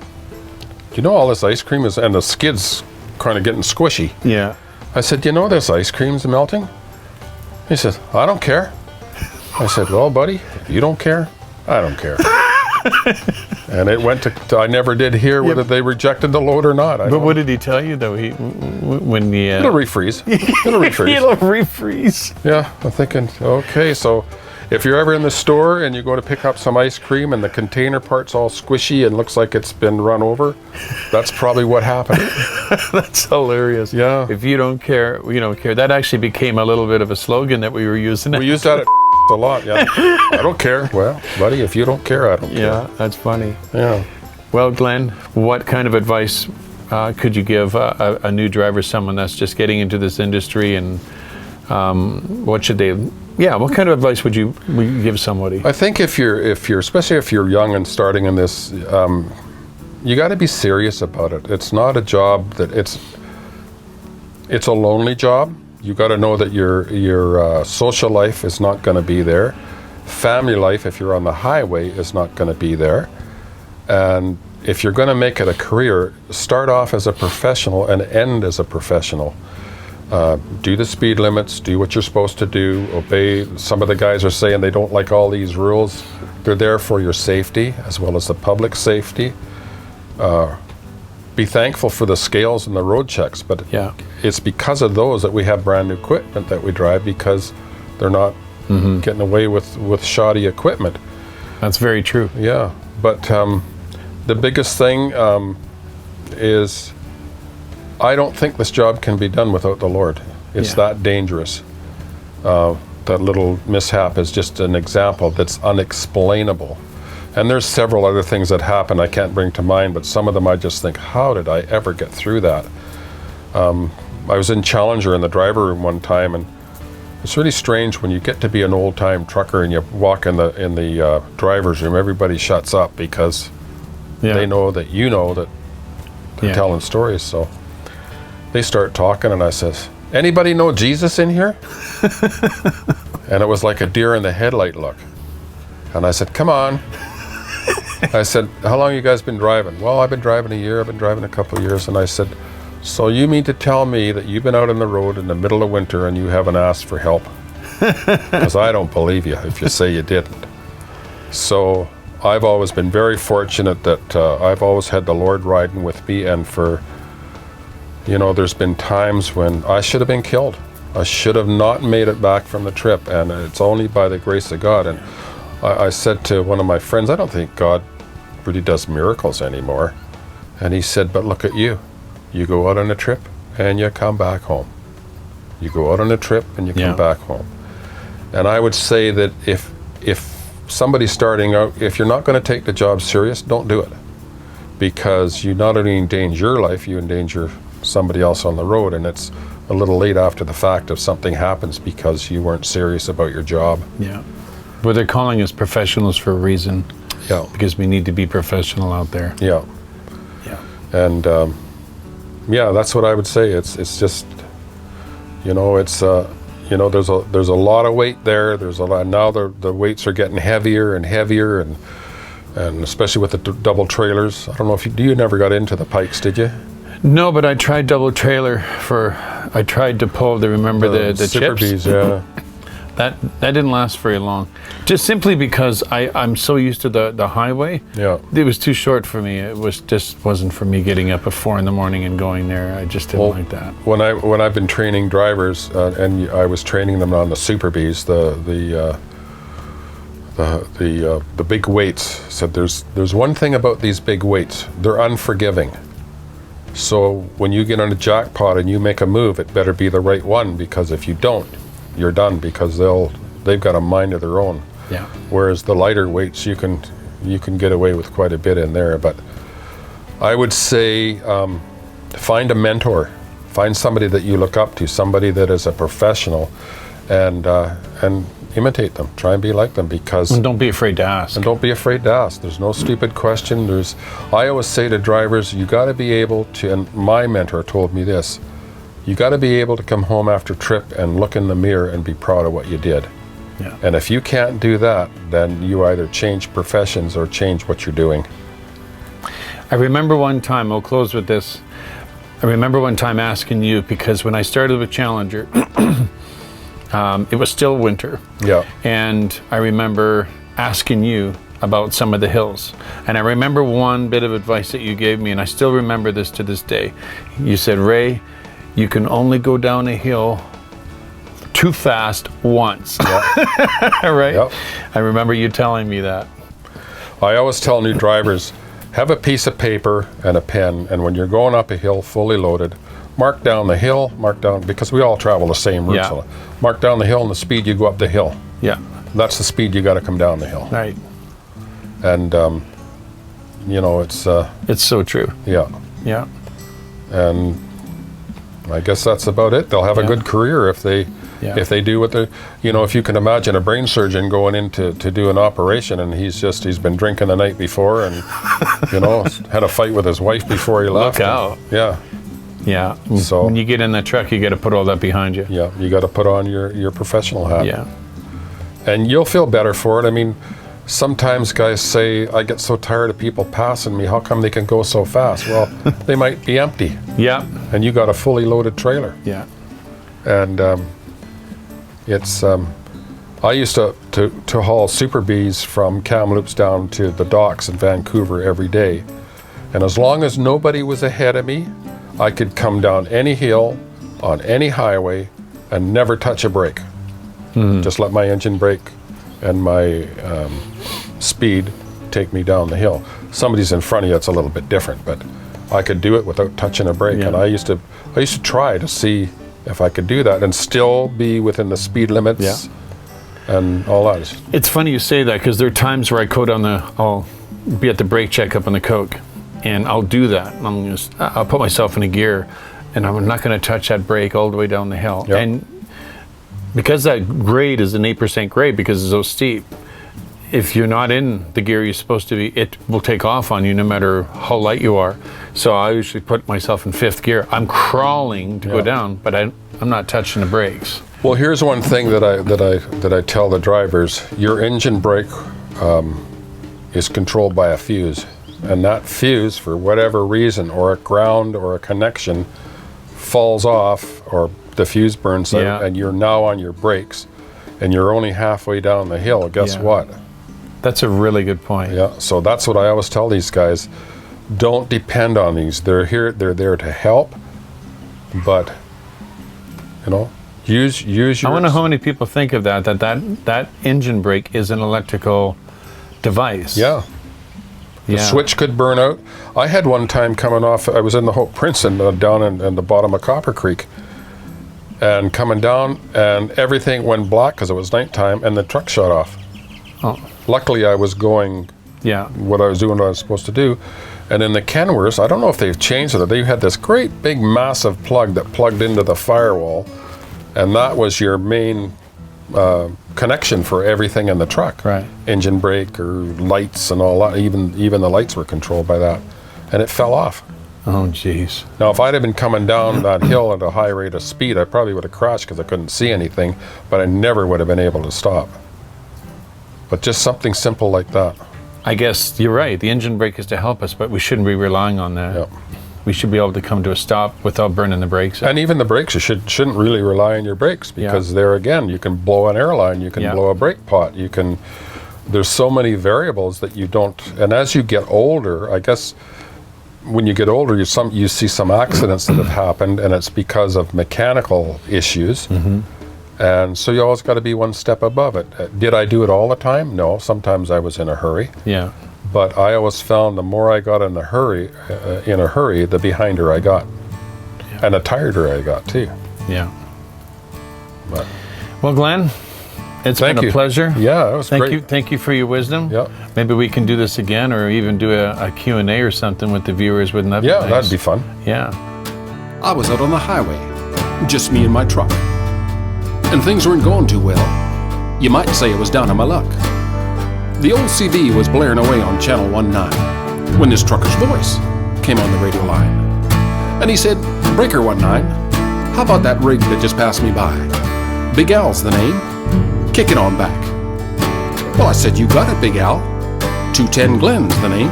you know all this ice cream is, and the skid's kind of getting squishy. Yeah. I said, do you know this ice cream's melting? He said, I don't care. I said, well, buddy, if you don't care, I don't care. And it went to I never did hear whether they rejected the load or not. But what did he tell you, though? When the It'll refreeze. It'll refreeze. It'll refreeze. Yeah, I'm thinking, okay, so if you're ever in the store and you go to pick up some ice cream and the container part's all squishy and looks like it's been run over, that's probably what happened. That's hilarious. Yeah. If you don't care, we don't care. That actually became a little bit of a slogan that we were using. We use that at a lot, yeah. I don't care. Well, buddy, if you don't care, I don't care. Yeah, that's funny. Yeah. Well, Glenn, what kind of advice could you give a new driver, someone that's just getting into this industry, and what should they? Yeah, what kind of advice would you give somebody? I think if you're especially if you're young and starting in this, you got to be serious about it. It's not a job that it's a lonely job. You got to know that your social life is not going to be there. Family life, if you're on the highway, is not going to be there. And if you're going to make it a career, start off as a professional and end as a professional. Do the speed limits, do what you're supposed to do, obey. Some of the guys are saying they don't like all these rules. They're there for your safety as well as the public safety. Be thankful for the scales and the road checks, but Yeah. it's because of those that we have brand new equipment that we drive, because they're not getting away with shoddy equipment. That's very true. Yeah, but the biggest thing is I don't think this job can be done without the Lord. It's that dangerous. That little mishap is just an example that's unexplainable. And there's several other things that happen I can't bring to mind, but some of them I just think, how did I ever get through that? I was in Challenger in the driver room one time, and it's really strange when you get to be an old-time trucker and you walk in the driver's room, everybody shuts up because they know that you know that they're telling stories. So they start talking, and I says, anybody know Jesus in here? And it was like a deer in the headlight look. And I said, come on. I said, how long you guys been driving? Well, I've been driving a year, I've been driving a couple of years. And I said, so you mean to tell me that you've been out on the road in the middle of winter and you haven't asked for help? Because I don't believe you if you say you didn't. So I've always been very fortunate that I've always had the Lord riding with me, and there's been times when I should have been killed. I should have not made it back from the trip, and it's only by the grace of God. And I said to one of my friends, I don't think God really does miracles anymore. And he said, but look at you. You go out on a trip and you come back home. You go out on a trip and you come back home. And I would say that if somebody's starting out, if you're not going to take the job serious, don't do it. Because you not only endanger your life, you endanger somebody else on the road, and it's a little late after the fact if something happens because you weren't serious about your job. Yeah. But they're calling us professionals for a reason. Yeah. Because we need to be professional out there. Yeah. Yeah. And that's what I would say. It's just, there's a lot of weight there. There's a lot now. The weights are getting heavier and heavier, and especially with the double trailers. I don't know if you never got into the pikes, did you? No, but I tried double trailer I tried to pull the Super chips. Bs, yeah. That didn't last very long. Just simply because I'm so used to the highway. Yeah. It was too short for me. It wasn't for me getting up at 4 a.m. and going there. I just didn't like that. When I've been training drivers, and I was training them on the Super Bs, the big weights, said there's one thing about these big weights. They're unforgiving. So when you get on a jackpot and you make a move, it better be the right one, because if you don't, you're done, because they've got a mind of their own. Yeah. Whereas the lighter weights, you can get away with quite a bit in there. But I would say find a mentor, find somebody that you look up to, somebody that is a professional, and imitate them. Try and be like them, because. And don't be afraid to ask. And don't be afraid to ask. There's no stupid question. I always say to drivers, you got to be able to. And my mentor told me this. You got to be able to come home after trip and look in the mirror and be proud of what you did. Yeah. And if you can't do that, then you either change professions or change what you're doing. I remember one time, I'll close with this. I remember one time asking you, because when I started with Challenger, it was still winter. Yeah. And I remember asking you about some of the hills. And I remember one bit of advice that you gave me, and I still remember this to this day. You said, Ray, you can only go down a hill too fast once. Yeah. Right? Yep. I remember you telling me that. I always tell new drivers, have a piece of paper and a pen, and when you're going up a hill fully loaded, mark down the hill, because we all travel the same route. Yeah. So mark down the hill and the speed you go up the hill. Yeah. That's the speed you got to come down the hill. Right. And, it's so true. Yeah. Yeah. And I guess that's about it. They'll have a good career if they do what they, if you can imagine a brain surgeon going in to do an operation, and he's been drinking the night before, and, had a fight with his wife before he left. Look out. Yeah. Yeah. So when you get in that truck, you got to put all that behind you. Yeah. You got to put on your professional hat. Yeah. And you'll feel better for it. I mean, sometimes guys say, I get so tired of people passing me. How come they can go so fast? Well, they might be empty. Yeah. And you got a fully loaded trailer. Yeah. And I used to haul Super Bs from Kamloops down to the docks in Vancouver every day. And as long as nobody was ahead of me, I could come down any hill on any highway and never touch a brake. Mm-hmm. Just let my engine brake and my speed take me down the hill. Somebody's in front of you, it's a little bit different, but I could do it without touching a brake. Yeah. And I used to try to see if I could do that and still be within the speed limits. Yeah. And all that. It's funny you say that, because there are times where I'll be at the brake check up on the Coke, and I'll do that. I'll put myself in a gear, and I'm not going to touch that brake all the way down the hill. Yep. And because that grade is an 8% grade, because it's so steep, if you're not in the gear you're supposed to be, it will take off on you no matter how light you are. So I usually put myself in 5th gear. I'm crawling to go down, but I'm not touching the brakes. Well, here's one thing that I tell the drivers: your engine brake is controlled by a fuse, and that fuse, for whatever reason, or a ground or a connection, falls off, or the fuse burns out, and you're now on your brakes, and you're only halfway down the hill. Guess what? That's a really good point. Yeah. So that's what I always tell these guys: don't depend on these. They're there to help, but use your. I wonder how many people think of that engine brake is an electrical device. Yeah. The switch could burn out. I had one time coming off, I was in the Hope Princeton down in the bottom of Copper Creek, and coming down, and everything went black because it was nighttime, and the truck shut off. Oh. Luckily, I was going what I was doing, what I was supposed to do. And in the Kenworths, I don't know if they've changed it. They had this great big massive plug that plugged into the firewall, and that was your main connection for everything in the truck. Right. Engine brake or lights and all that. Even the lights were controlled by that, and it fell off. Oh, jeez. Now, if I'd have been coming down that hill at a high rate of speed, I probably would have crashed because I couldn't see anything, but I never would have been able to stop. But just something simple like that. I guess you're right. The engine brake is to help us, but we shouldn't be relying on that. Yep. We should be able to come to a stop without burning the brakes out. And even the brakes, you shouldn't really rely on your brakes, because there again, you can blow an airline, you can blow a brake pot, there's so many variables that you don't, and as you get older, I guess when you get older, you see some accidents that have happened, and it's because of mechanical issues. Mm-hmm. And so you always got to be one step above it. Did I do it all the time? No, sometimes I was in a hurry. Yeah. But I always found the more I got in a hurry, the behinder I got, and the tireder I got too. Yeah. But, well, Glenn, it's been a pleasure. Yeah, it was great. Thank you for your wisdom. Yeah. Maybe we can do this again, or even do a Q&A or something with the viewers. Wouldn't that be nice? Yeah, that'd be fun. Yeah. I was out on the highway, just me and my truck. And things weren't going too well. You might say it was down on my luck. The old CB was blaring away on channel 19 when this trucker's voice came on the radio line. And he said, "Breaker 19, how about that rig that just passed me by? Big Al's the name. Kick it on back." Well, I said, "You got it, Big Al. 210 Glen's the name."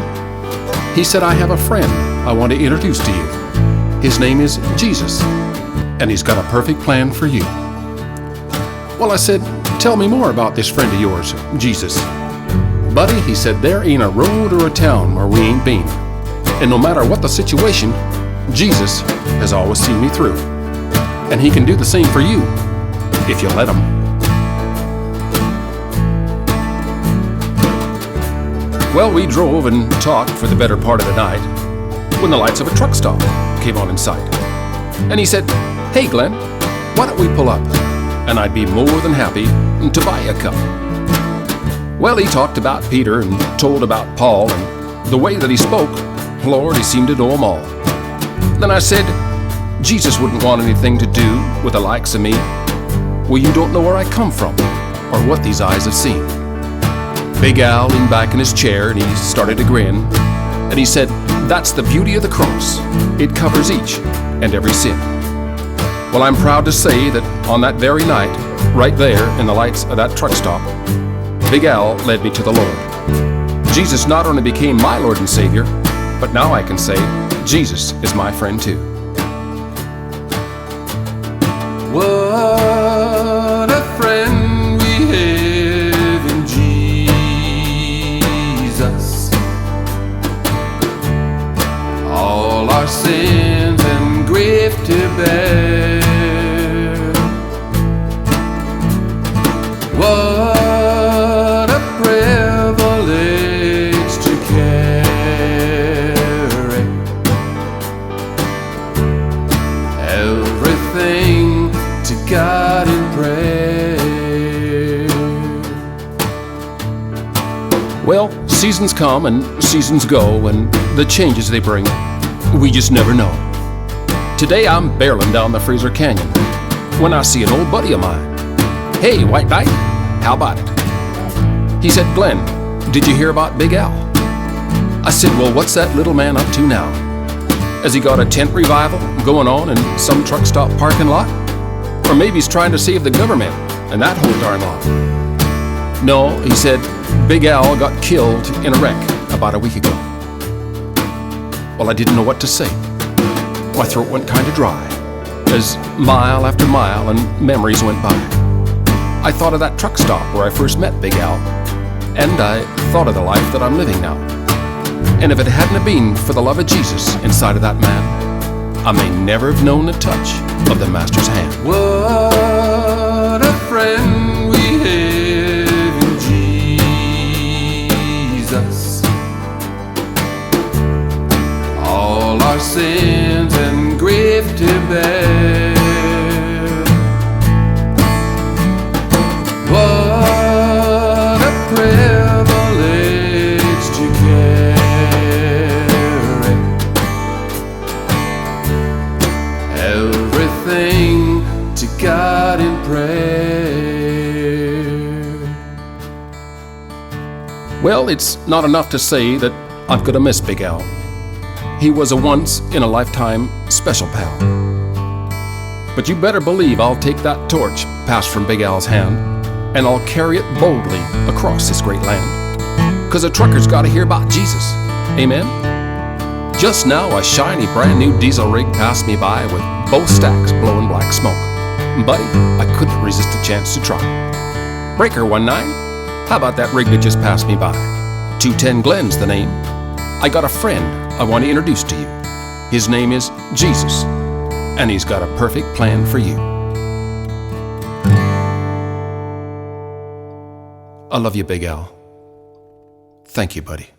He said, "I have a friend I want to introduce to you. His name is Jesus, and he's got a perfect plan for you." Well, I said, "Tell me more about this friend of yours, Jesus." "Buddy," he said, "there ain't a road or a town where we ain't been. And no matter what the situation, Jesus has always seen me through. And he can do the same for you, if you let him." Well, we drove and talked for the better part of the night when the lights of a truck stop came on in sight. And he said, "Hey, Glenn, why don't we pull up? And I'd be more than happy to buy you a cup." Well, he talked about Peter and told about Paul, and the way that he spoke, Lord, he seemed to know them all. Then I said, "Jesus wouldn't want anything to do with the likes of me." "Well, you don't know where I come from or what these eyes have seen." Big Al leaned back in his chair and he started to grin. And he said, "That's the beauty of the cross. It covers each and every sin." Well, I'm proud to say that on that very night, right there in the lights of that truck stop, Big Al led me to the Lord. Jesus not only became my Lord and Savior, but now I can say Jesus is my friend too. What a friend we have in Jesus. All our sins and grief to bear. What a privilege Well, seasons come and seasons go, and the changes they bring, we just never know. Today I'm barreling down the Fraser Canyon when I see an old buddy of mine. Hey, White Knight, how about it? He said, Glenn, did you hear about Big Al? I said, well, what's that little man up to now? Has he got a tent revival going on in some truck stop parking lot? Or maybe he's trying to save the government and that whole darn lot. No, he said, Big Al got killed in a wreck about a week ago. Well, I didn't know what to say. My throat went kind of dry as mile after mile and memories went by. I thought of that truck stop where I first met Big Al, and I thought of the life that I'm living now. And if it hadn't have been for the love of Jesus inside of that man, I may never have known the touch of the Master's hand. What a friend we have in Jesus. All our sins and grief to bear. What a privilege to carry everything to God in prayer. Well, it's not enough to say that I'm gonna miss Big Al. He was a once-in-a-lifetime special pal. But you better believe I'll take that torch passed from Big Al's hand, and I'll carry it boldly across this great land. 'Cause a trucker's gotta hear about Jesus. Amen? Just now, a shiny brand new diesel rig passed me by with both stacks blowing black smoke. Buddy, I couldn't resist a chance to try. Breaker 19, how about that rig that just passed me by? 210 Glen's the name. I got a friend I want to introduce to you. His name is Jesus, and he's got a perfect plan for you. I love you, Big Al. Thank you, buddy.